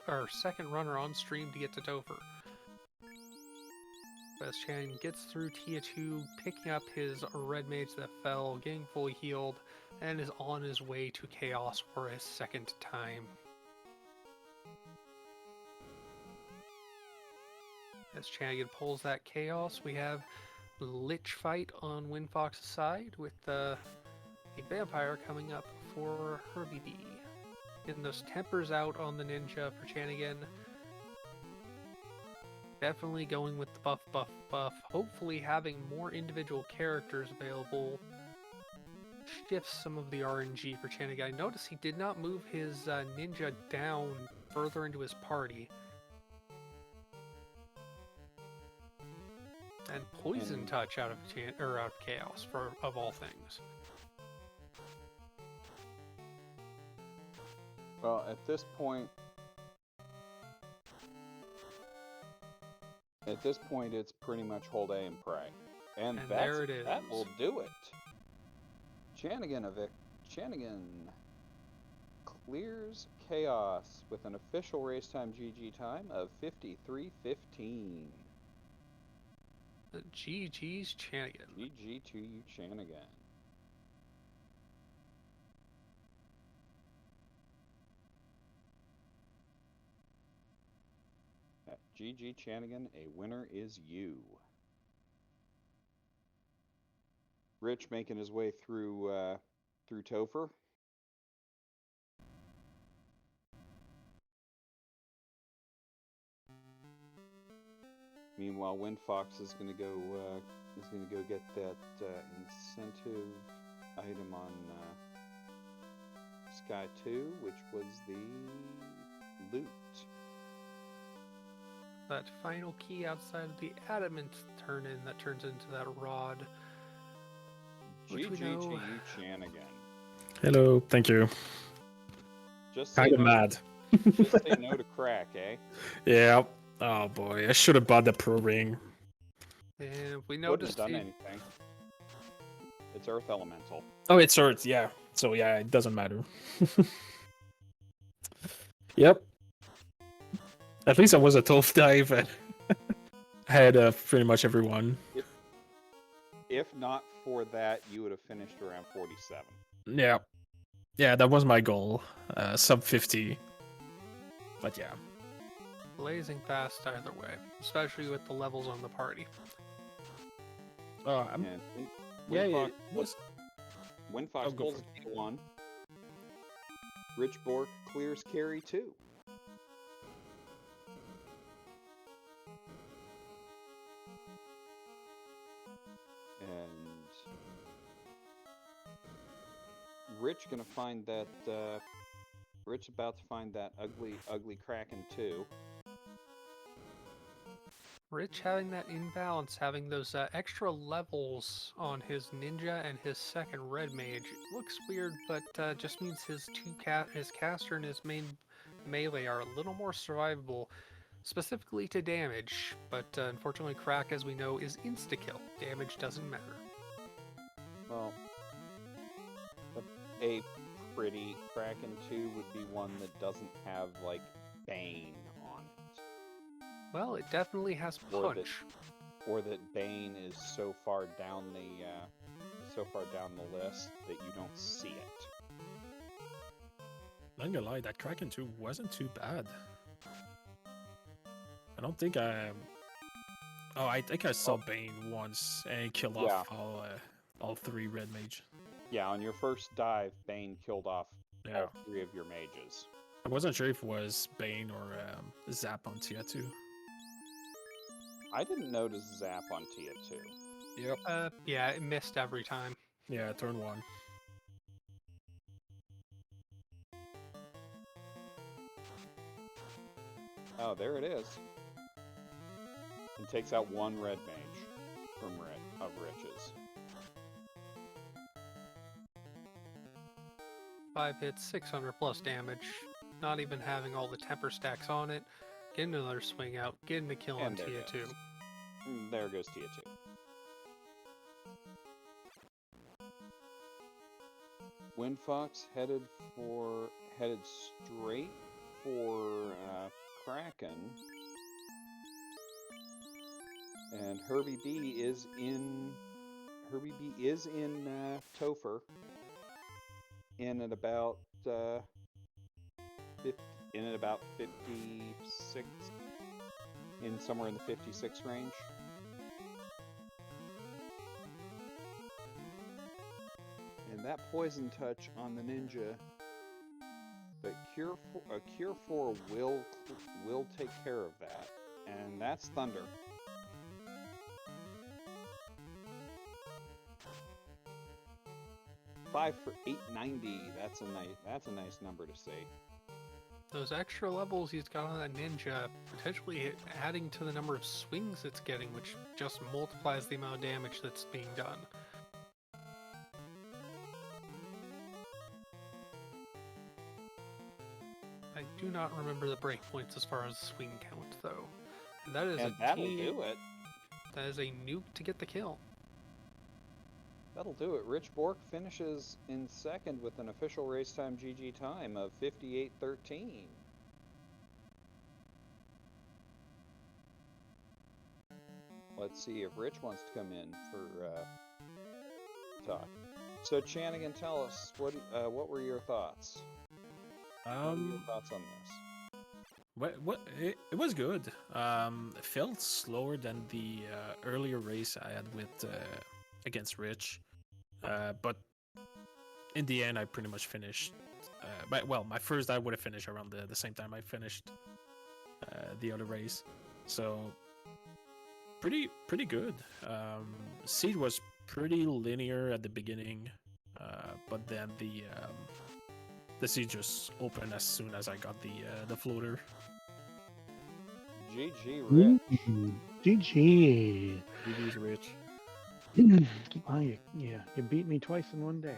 our second runner on stream to get to Topher. As Chan gets through Tia 2, picking up his red mage that fell, getting fully healed, and is on his way to Chaos for his second time. As Chan pulls that Chaos, we have Lich fight on Windfox's side with a vampire coming up for Herbie B. Getting those tempers out on the ninja for Chanigan. Definitely going with the buff. Hopefully having more individual characters available shifts some of the RNG for Chanigan. Notice he did not move his ninja down further into his party. And Poison Touch out of Chaos, of all things. Well, at this point, it's pretty much hold A and pray. And there it is. That will do it. Chanigan clears Chaos with an official race time GG time of 53:15. GG's Chanigan. GG to you, Chanigan. GG Chanigan, a winner is you. Rich making his way through Topher. Meanwhile, Windfox is gonna go get that incentive item on Sky 2, which was the loot. That final key outside of the adamant turn-in that turns into that rod. GG to you, Chanigan. Hello, thank you. Just kind of mad. Just say no to crack, eh? Yeah. Oh boy, I should have bought the Pro Ring. And we Wouldn't noticed have done anything. It's Earth Elemental. Oh, it's Earth, yeah. So yeah, it doesn't matter. Yep. At least I was a 12th dive and I had pretty much everyone. If not for that, you would have finished around 47. Yeah. Yeah, that was my goal. Sub 50. But yeah. Blazing fast either way, especially with the levels on the party. Windfox pulls a 1. Rich Bork clears carry 2. And Rich gonna find that Rich about to find that ugly Kraken 2. Rich having that imbalance, having those extra levels on his ninja and his second red mage. It looks weird, but just means his his caster and his main melee are a little more survivable, specifically to damage. But unfortunately, crack, as we know, is insta-kill. Damage doesn't matter. Well, a pretty Kraken 2 would be one that doesn't have like Bane on it. Well, it definitely has punch. Or that Bane is so far down the list that you don't see it. Not gonna lie, that Kraken 2 wasn't too bad. I don't think I... Oh, I think I saw Bane once and he killed off all 3 red mage. Yeah, on your first dive, Bane killed off all 3 of your mages. I wasn't sure if it was Bane or Zap on Tia 2. I didn't notice Zap on Tia 2. Yep. Yeah, it missed every time. Yeah, turn 1. Oh, there it is. And takes out 1 red mage of Rich's. 5 hits, 600 plus damage. Not even having all the temper stacks on it. Getting another swing out, getting the kill on Tia 2. There goes Tia 2. Windfox headed straight for Kraken, and Herbie B is in Topher in at about 56, in somewhere in the 56 range. And that poison touch on the ninja, but Cure 4 will take care of that, and that's Thunder. 5 for 890. That's a nice number to see. Those extra levels he's got on that ninja, potentially adding to the number of swings it's getting, which just multiplies the amount of damage that's being done. I do not remember the breakpoints as far as swing count, though. And that is that'll do it. That is a nuke to get the kill. That'll do it. Rich Bork finishes in second with an official race time GG time of 58:13. Let's see if Rich wants to come in for talk. So Chanigan, tell us what were your thoughts? What are your thoughts on this? It was good. It felt slower than the earlier race I had with against Rich, but in the end I pretty much finished. My first I would have finished around the same time I finished the other race, so pretty good. Seed was pretty linear at the beginning, but then the seed just opened as soon as I got the floater. GG, Rich. GG. GG's Rich. Oh, you beat me twice in one day.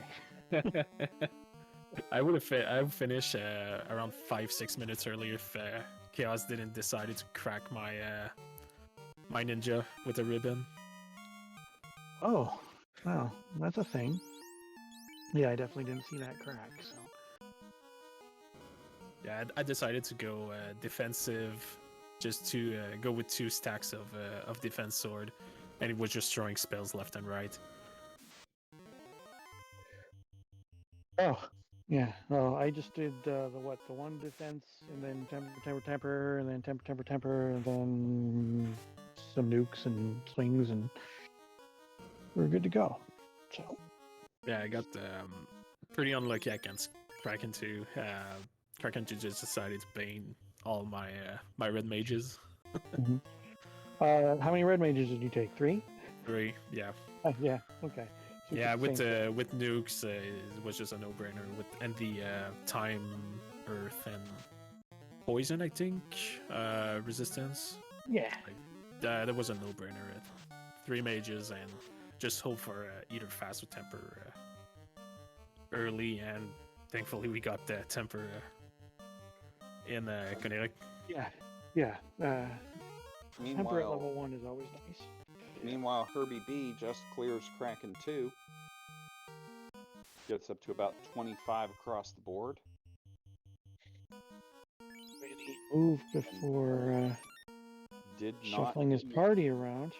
I would finish around 5-6 minutes earlier if Chaos didn't decide to crack my my ninja with a ribbon. Oh, well, that's a thing. Yeah, I definitely didn't see that crack. So. Yeah, I decided to go defensive, just to go with 2 stacks of defense sword, and it was just throwing spells left and right. Oh, yeah. Well, I just did the one defense, and then temper, and then temper, and then some nukes and slings, and we're good to go. So. Yeah, I got pretty unlucky against Kraken 2. Kraken 2 just decided to bane all my my red mages. Mm-hmm. How many red mages did you take? 3? 3, yeah. Yeah. Okay. So Yeah, with nukes, it was just a no-brainer. And the time, earth, and poison, I think, resistance. Yeah. That was a no-brainer. 3 mages and just hope for either fast or temper early, and thankfully we got the temper in Connecticut. Yeah. Temper at level 1 is always nice. Meanwhile, Herbie B just clears Kraken 2. Gets up to about 25 across the board. Really move before did shuffling not his party around.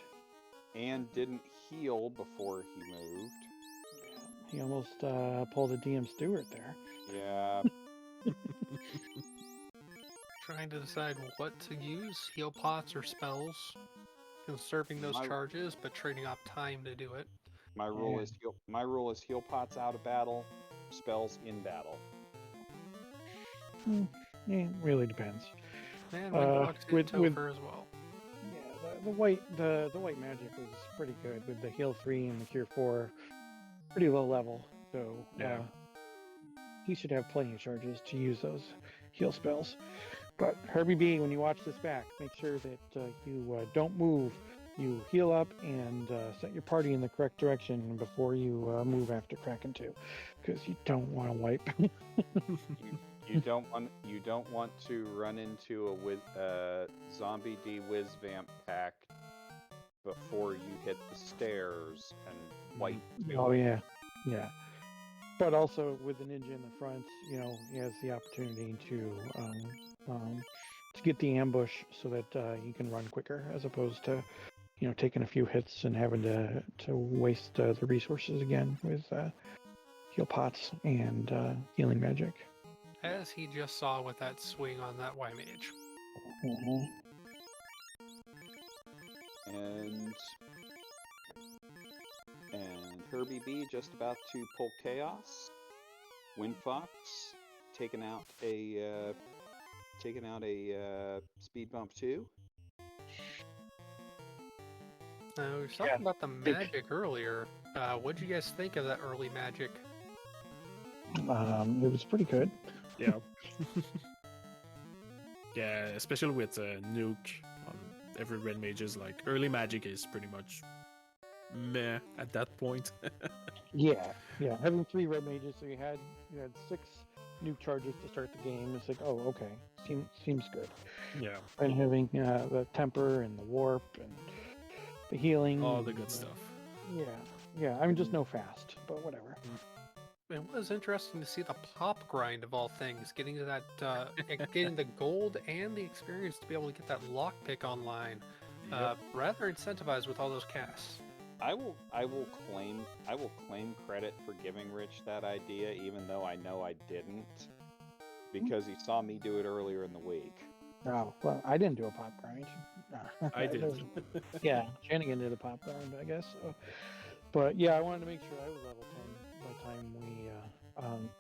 And didn't heal before he moved. Yeah, he almost pulled a DM Stewart there. Yeah. Trying to decide what to use, heal pots or spells. Conserving those charges, but trading off time to do it. My rule is heal pots out of battle, spells in battle. It really depends. And with Topher as well. Yeah, the white magic was pretty good with the heal 3 and the cure 4, pretty low level. So he should have plenty of charges to use those heal spells. But Herbie B, when you watch this back, make sure that you don't move. You heal up and set your party in the correct direction before you move after Kraken 2, because you don't want to wipe. you don't want to run into a zombie D Wiz Vamp pack before you hit the stairs and wipe. Oh yeah. But also with the ninja in the front, he has the opportunity to get the ambush so that he can run quicker, as opposed to taking a few hits and having to waste the resources again with heal pots and healing magic. As he just saw with that swing on that Y mage. Mm-hmm. And Herbie B just about to pull chaos. Windfox taking out a speed bump 2. We were talking about the magic earlier. What did you guys think of that early magic? It was pretty good. Yeah. Yeah, especially with nuke on every red mages. Like early magic is pretty much meh at that point. Yeah, yeah. Having 3 red mages, so you had 6 nuke charges to start the game. It's like, oh, okay, seems good. Yeah, And having the temper and the warp and the healing, all the and, good stuff. Yeah, yeah. I mean, just no fast, but whatever. It was interesting to see the pop grind of all things, getting to that, getting the gold and the experience to be able to get that lockpick online. Yep. Rather incentivized with all those casts. I will claim credit for giving Rich that idea, even though I know I didn't, because he saw me do it earlier in the week. Oh, well, I didn't do a pop grind. I did. Yeah, Shanigan did a pop grind, I guess. So. But yeah, I wanted to make sure I was level 10 by the time we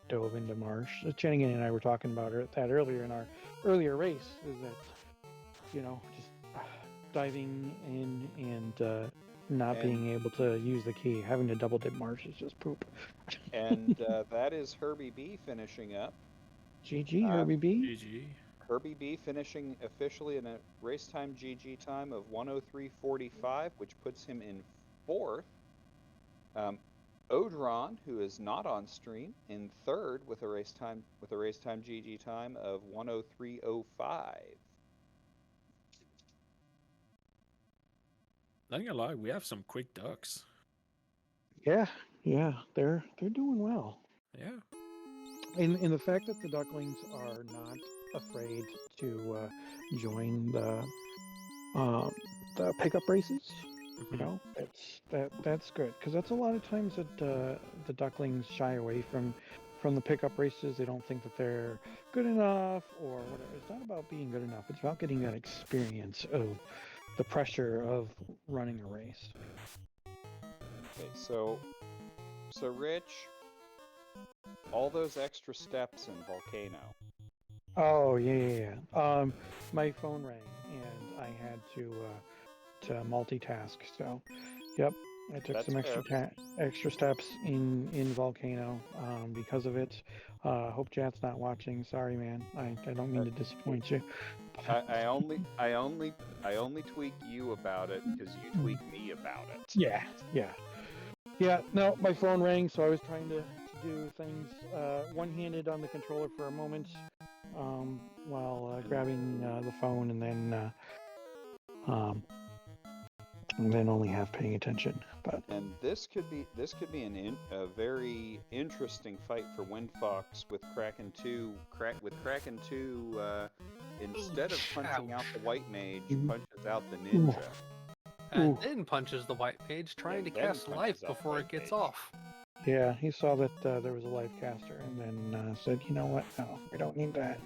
dove into Marsh. Shanigan and I were talking about that earlier in our earlier race, is that, just diving in and not being able to use the key, having to double dip Marsh is just poop. And that is Herbie B finishing up. GG, Herbie B. GG. Herbie B finishing officially in a race time GG time of 103.45, which puts him in 4th. Odron, who is not on stream, in 3rd with a race time GG time of 103.05. Not gonna lie, we have some quick ducks. Yeah, they're doing well. Yeah. In the fact that the ducklings are not afraid to join the pickup races, that's good, because that's a lot of times that the ducklings shy away from the pickup races. They don't think that they're good enough or whatever. It's not about being good enough. It's about getting that experience of the pressure of running a race. Okay, so Rich, all those extra steps in Volcano. Oh yeah. My phone rang and I had to multitask. So, yep, I took That's some extra steps in Volcano because of it. Hope Jat's not watching. Sorry, man. I don't mean to disappoint you. I only tweak you about it because you tweak me about it. Yeah. No, my phone rang, so I was trying to do things one-handed on the controller for a moment while grabbing the phone, and then only half paying attention. But this could be a very interesting fight for Windfox with Kraken 2. Kraken 2, instead of punching out the white mage, punches out the ninja. And then punches the white mage, trying to cast life before it gets off. Yeah, he saw that there was a life caster, and then said, "You know what? No, we don't need that."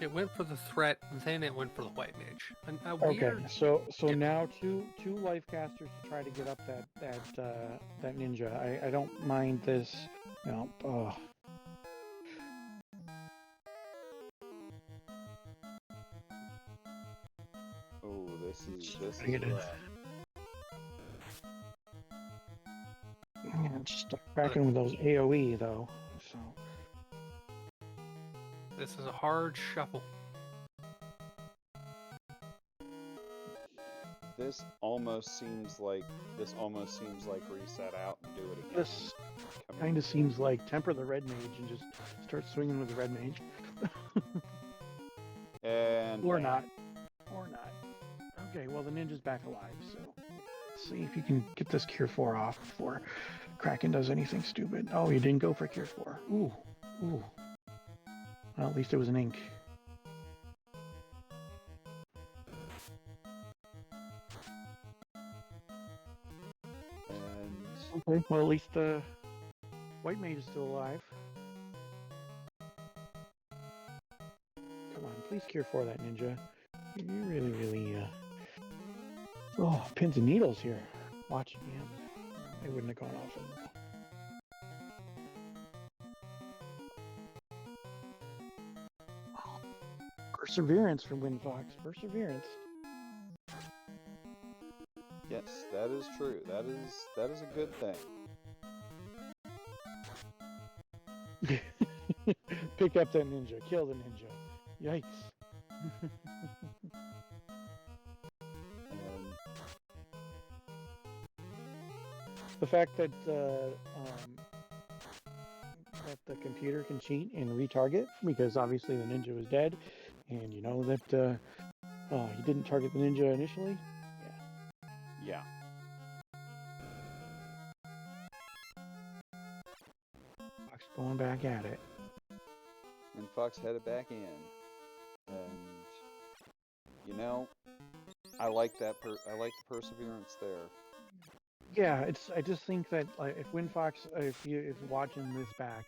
It went for the threat, then it went for the white mage. Okay, so now two life casters to try to get up that ninja. I don't mind this. Oh. Oh, this is Yeah, just cracking with those AoE though. So this is a hard shuffle. This almost seems like reset out and do it again. This kind of seems like temper the red mage and just start swinging with the red mage. And or not. Okay, well the ninja's back alive, so let's see if you can get this Cure 4 off before Kraken does anything stupid. Oh, you didn't go for Cure 4. Ooh. Well, at least it was an ink. Okay, well at least the white mage is still alive. Come on, please Cure 4 that ninja. You really, pins and needles here. Watching him. They wouldn't have gone off anyway. Perseverance from Windfox. Perseverance. yes, that is true. That is a good thing. Pick up that ninja. Kill the ninja. Yikes. Um, The fact that that the computer can cheat and retarget, because obviously the ninja was dead, and you know that you didn't target the ninja initially. yeah. Fox going back at it. And Fox headed back in. And, you know, I like that. I like the perseverance there. Yeah, I just think that like if WinFox, if you're watching this back,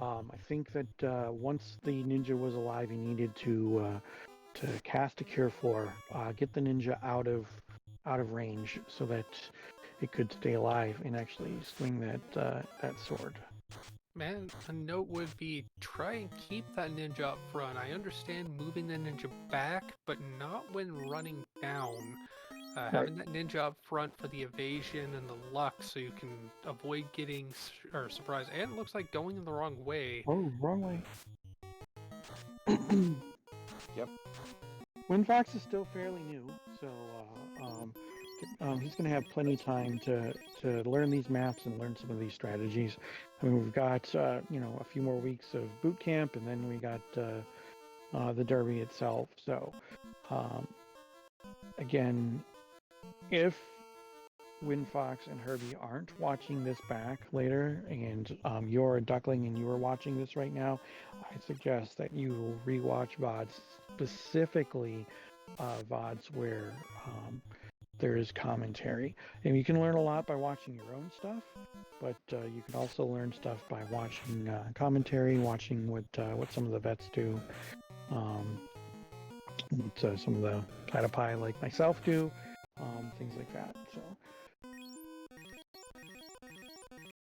I think that once the ninja was alive, he needed to cast a cure for, get the ninja out of range so that it could stay alive and actually swing that sword. Man, a note would be try and keep that ninja up front. I understand moving the ninja back, but not when running down. Having that ninja up front for the evasion and the luck so you can avoid getting surprised. And it looks like going in the wrong way. Oh, wrong way. Yep. WinFox is still fairly new, so he's going to have plenty of time to learn these maps and learn some of these strategies. I mean, we've got a few more weeks of boot camp, and then we got the derby itself. So again, if WinFox and Herbie aren't watching this back later, and you're a duckling and you are watching this right now, I suggest that you rewatch VODs, specifically VODs where there is commentary. And you can learn a lot by watching your own stuff, but you can also learn stuff by watching commentary, watching what some of the vets do, what some of the platypi like myself do, things like that. So.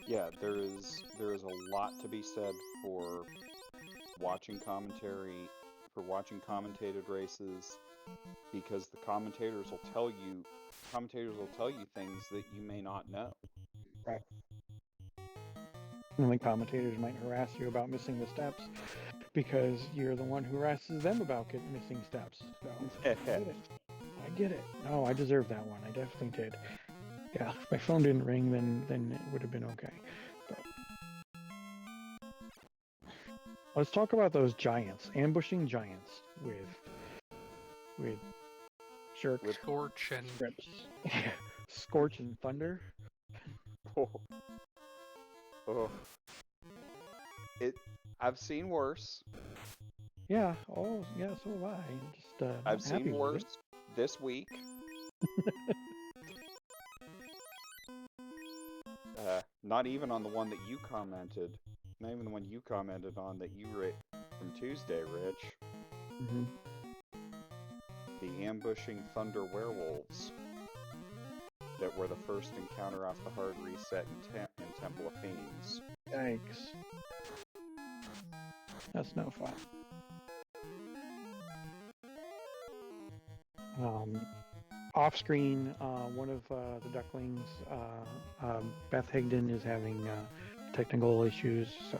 Yeah, there is a lot to be said for watching commentary, for watching commentated races, because the commentators will tell you things that you may not know. Right. And the commentators might harass you about missing the steps because you're the one who harasses them about missing steps. So I get it. No, I deserve that one. I definitely did. Yeah, if my phone didn't ring, then it would have been okay. But let's talk about those giants, ambushing giants with jerk, With Scorch and strips, Scorch and Thunder. Oh. I've seen worse. Yeah. Oh, yeah. So have I. Just I've seen worse this week. Not even on the one that you commented. Not even the one you commented on that you wrote from Tuesday, Rich. Mm-hmm. The ambushing thunder werewolves that were the first encounter off the hard reset in Temple of Fiends. Yikes. That's no fun. Off screen, one of the ducklings, Beth Higdon, is having technical issues, so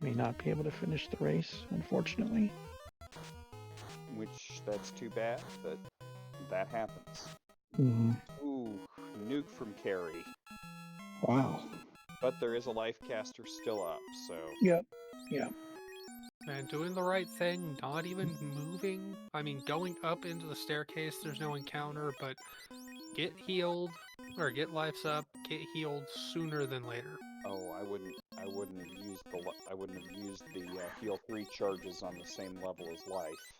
may not be able to finish the race, unfortunately. Which, that's too bad, but that happens. Mm-hmm. Ooh, nuke from Carrie. Wow. But there is a life caster still up, so... Yep. And doing the right thing, not even moving. I mean, going up into the staircase, there's no encounter, but get healed, or get lives up, get healed sooner than later. Oh, I wouldn't have used the heal 3 charges on the same level as life.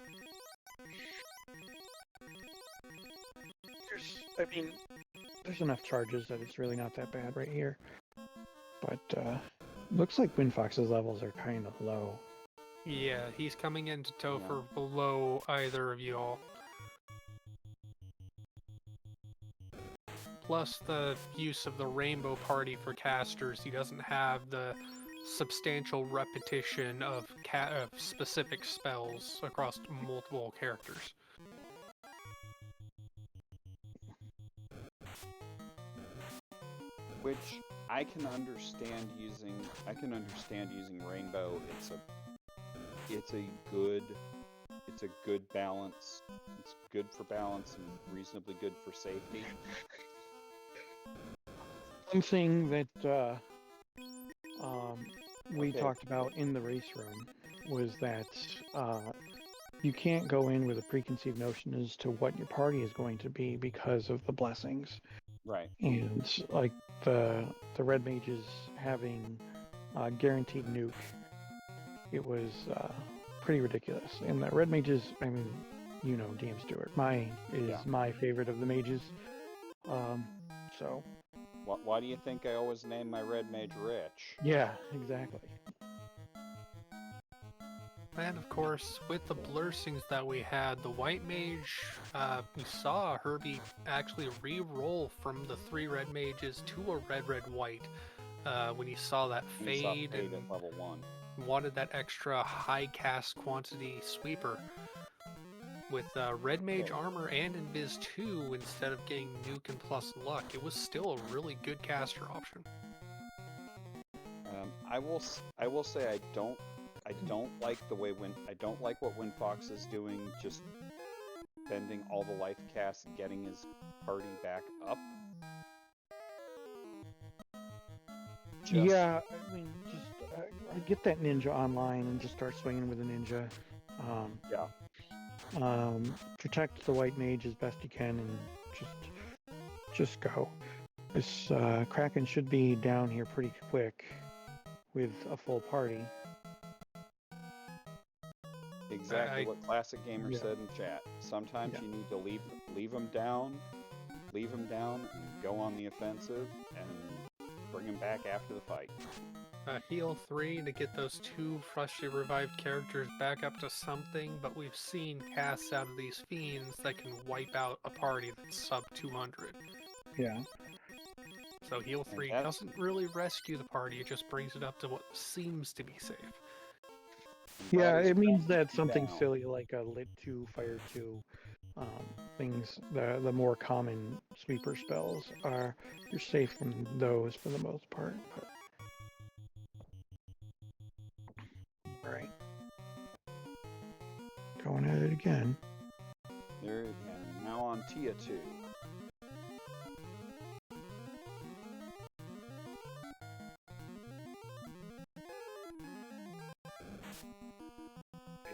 There's enough charges that it's really not that bad right here. But looks like WinFox's levels are kind of low. Yeah, he's coming into Topher below either of you all. Plus the use of the Rainbow Party for casters, he doesn't have the substantial repetition of specific spells across multiple characters. Which I can understand using Rainbow. it's a good balance. It's good for balance and reasonably good for safety. One thing that we Okay. talked about in the race room was that you can't go in with a preconceived notion as to what your party is going to be because of the blessings. Right. And like the red mages having guaranteed nuke, it was pretty ridiculous. And the red mages, I mean, you know, DM Stewart, my favorite of the mages. So Why do you think I always name my red mage Rich? yeah, exactly. And of course, with the blessings that we had, the white mage, we saw Herbie actually re-roll from the 3 red mages to a red white when he saw that We saw fade fade and at level 1. wanted that extra high cast quantity sweeper. With red mage armor and invis 2 instead of getting nuke and plus luck, it was still a really good caster option. I will say I don't like the way I don't like what Windfox is doing, just bending all the life casts and getting his party back up. Yeah, I mean, just get that ninja online and just start swinging with a ninja. Protect the white mage as best you can, and just go. This Kraken should be down here pretty quick with a full party. Exactly what Classic Gamer said in chat. Sometimes you need to leave them down, and go on the offensive, and bring them back after the fight. Heal 3 to get those 2 freshly revived characters back up to something, but we've seen casts out of these fiends that can wipe out a party that's sub 200. Yeah. So heal 3 doesn't really rescue the party, it just brings it up to what seems to be safe. Yeah, it means that something silly like a lit 2, fire 2, things, the more common sweeper spells you're safe from those for the most part. But... Alright. Going at it again. There, and now on Tia 2.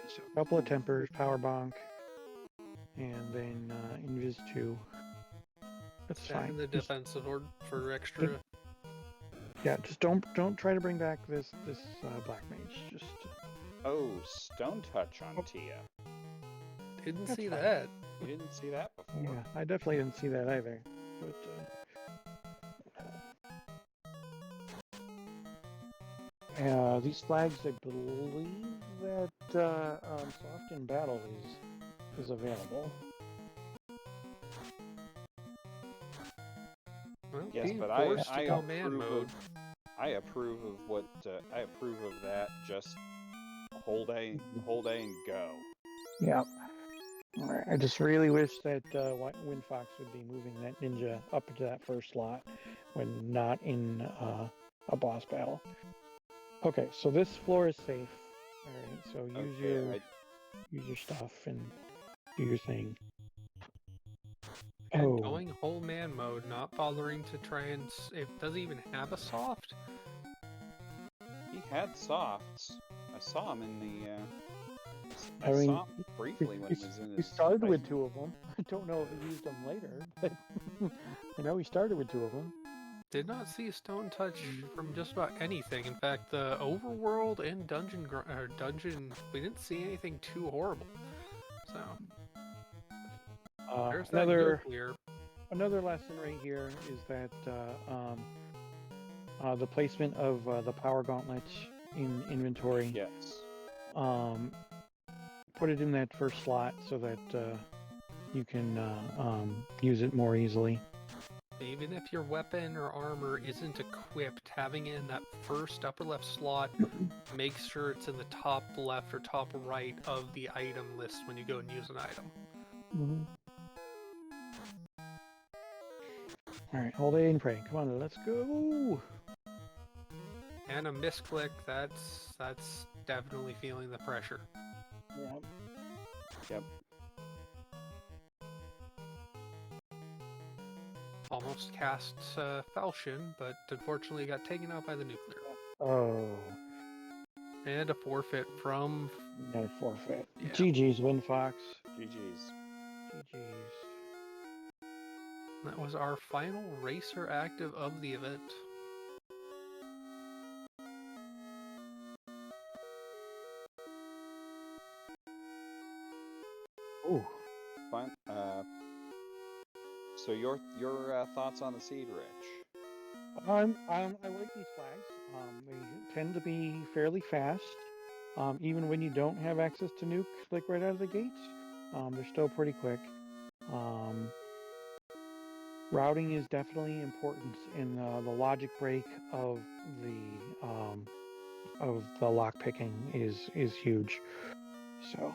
So a couple of tempers, power bonk, and then invis 2. That's fine. And the defensive order for extra. Yeah, just don't try to bring back this black mage. Just oh, stone touch on Tia. Didn't see that. You didn't see that before. Yeah, I definitely didn't see that either. But these flags, I believe that soft in battle is available. Well, yes, but I approve of what I approve of that. Just whole day and go. Yeah. All right. I just really wish that Windfox would be moving that ninja up into that first slot when not in a boss battle. Okay, so this floor is safe. All right, so use your stuff and do your thing. And going whole man mode, not bothering to try and... does he even have a soft? He had softs. I saw him in the... I mean, saw him briefly when he was in his... He started with 2 of them. I don't know if he used them later, but I know he started with 2 of them. Did not see stone touch from just about anything. In fact, the overworld and dungeon, we didn't see anything too horrible. So... there's another lesson right here is that the placement of the power gauntlets in inventory. Yes. Put it in that first slot so that you can use it more easily. Even if your weapon or armor isn't equipped, having it in that first upper left slot makes sure it's in the top left or top right of the item list when you go and use an item. Mm-hmm. Alright, hold A and pray. Come on, let's go! And a misclick, that's definitely feeling the pressure. Yeah. Yep. Almost cast Falchion, but unfortunately got taken out by the nuclear. Oh, And a forfeit from... no forfeit. Yeah. GG's, WinFox. GG's. GG's. That was our final racer active of the event. Ooh. Fine. So your thoughts on the seed, Rich? I like these flags. They tend to be fairly fast. Even when you don't have access to nuke, like right out of the gates, they're still pretty quick. Routing is definitely important in the logic break of the lock picking is huge. So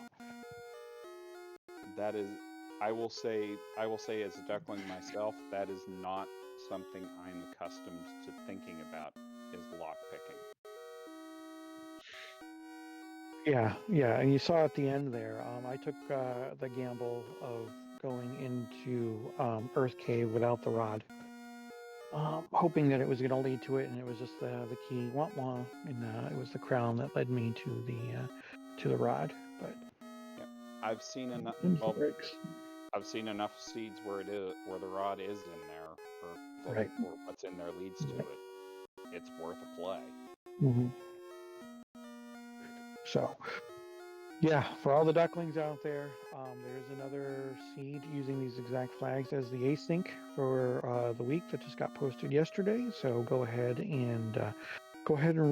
That is, I will say as a duckling myself, that is not something I'm accustomed to thinking about, is lock picking. yeah, and you saw at the end there. I took the gamble of going into Earth Cave without the rod, hoping that it was going to lead to it, and it was just the key, wah wah, and it was the crown that led me to the rod. But Yep. I've seen enough. Well, I've seen enough seeds where the rod is in there, Right. or what's in there leads to Right. it. It's worth a play. Mm-hmm. So, yeah, for all the ducklings out there, there's another seed using these exact flags as the async for the week that just got posted yesterday. So go ahead and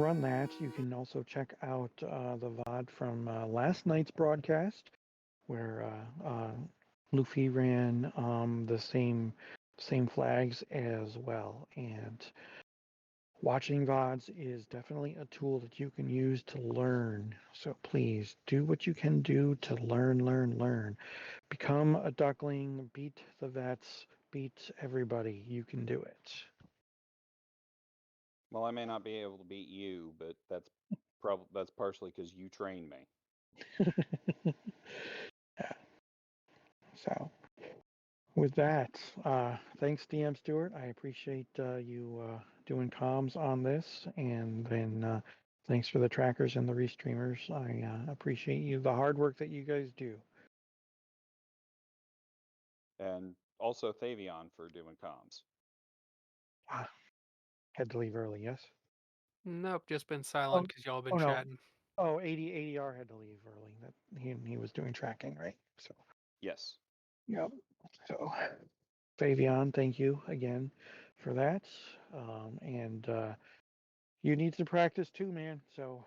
run that. You can also check out the VOD from last night's broadcast, where Luffy ran the same flags as well. And watching VODs is definitely a tool that you can use to learn. So please do what you can do to learn. Become a duckling, beat the vets, beat everybody. You can do it. Well, I may not be able to beat you, but that's partially because you trained me. Yeah. So with that, thanks, DM Stewart. I appreciate you doing comms on this, and then thanks for the trackers and the restreamers. I appreciate the hard work that you guys do. And also Thavion for doing comms. Had to leave early, yes? Nope, just been silent because y'all been no. chatting. Oh, ADR had to leave early. That he was doing tracking, right? So Yes. yep. So Fabian, thank you again for that. And you need to practice too, man. So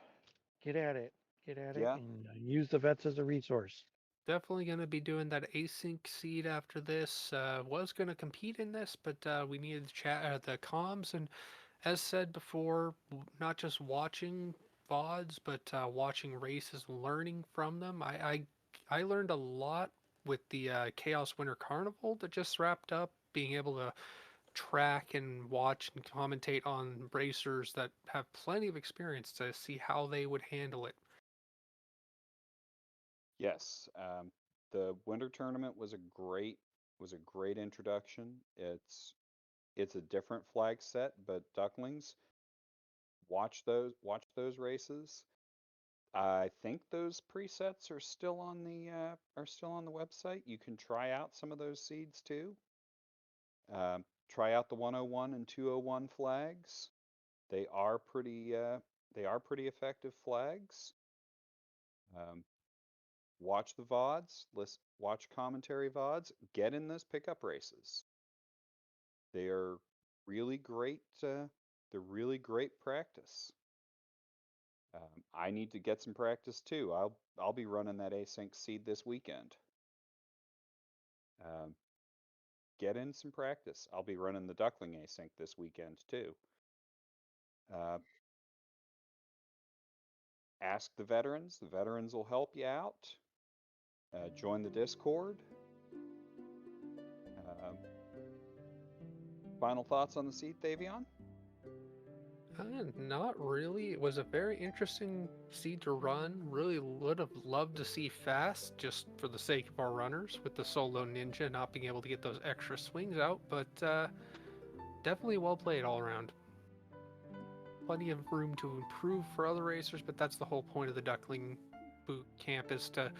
get at it. Get at it Yeah. and use the vets as a resource. Definitely going to be doing that async seed after this. Was going to compete in this, but we needed the chat, the comms, and as said before, not just watching VODs, but watching races, learning from them. I learned a lot with the Chaos Winter Carnival that just wrapped up, being able to track and watch and commentate on racers that have plenty of experience to see how they would handle it. Yes. The winter tournament was a great introduction. It's a different flag set, but ducklings, watch those races. I think those presets are still on the website. You can try out some of those seeds too. Try out the 101 and 201 flags. They are pretty effective flags. Watch the VODs, watch commentary VODs, get in those pickup races. They are really great. They're really great practice. I need to get some practice too. I'll be running that async seed this weekend. Get in some practice. I'll be running the duckling async this weekend too. Ask the veterans. The veterans will help you out. Join the Discord. Final thoughts on the seed, Thavion? Not really. It was a very interesting seed to run. Really would have loved to see fast, just for the sake of our runners, with the solo ninja not being able to get those extra swings out. But definitely well played all around. Plenty of room to improve for other racers, but that's the whole point of the Duckling boot camp, is to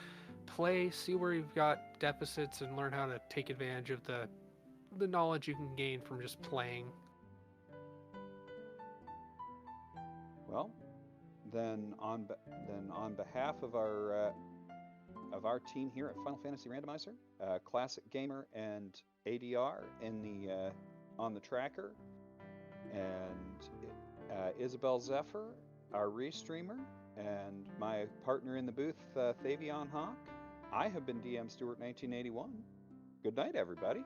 play, see where you've got deficits, and learn how to take advantage of the knowledge you can gain from just playing. Well, then on behalf of our team here at Final Fantasy Randomizer, Classic Gamer and ADR in the on the tracker, and Isabel Zephyr, our restreamer, and my partner in the booth, Thavion Hawk. I have been DM Stewart 1981. Good night, everybody.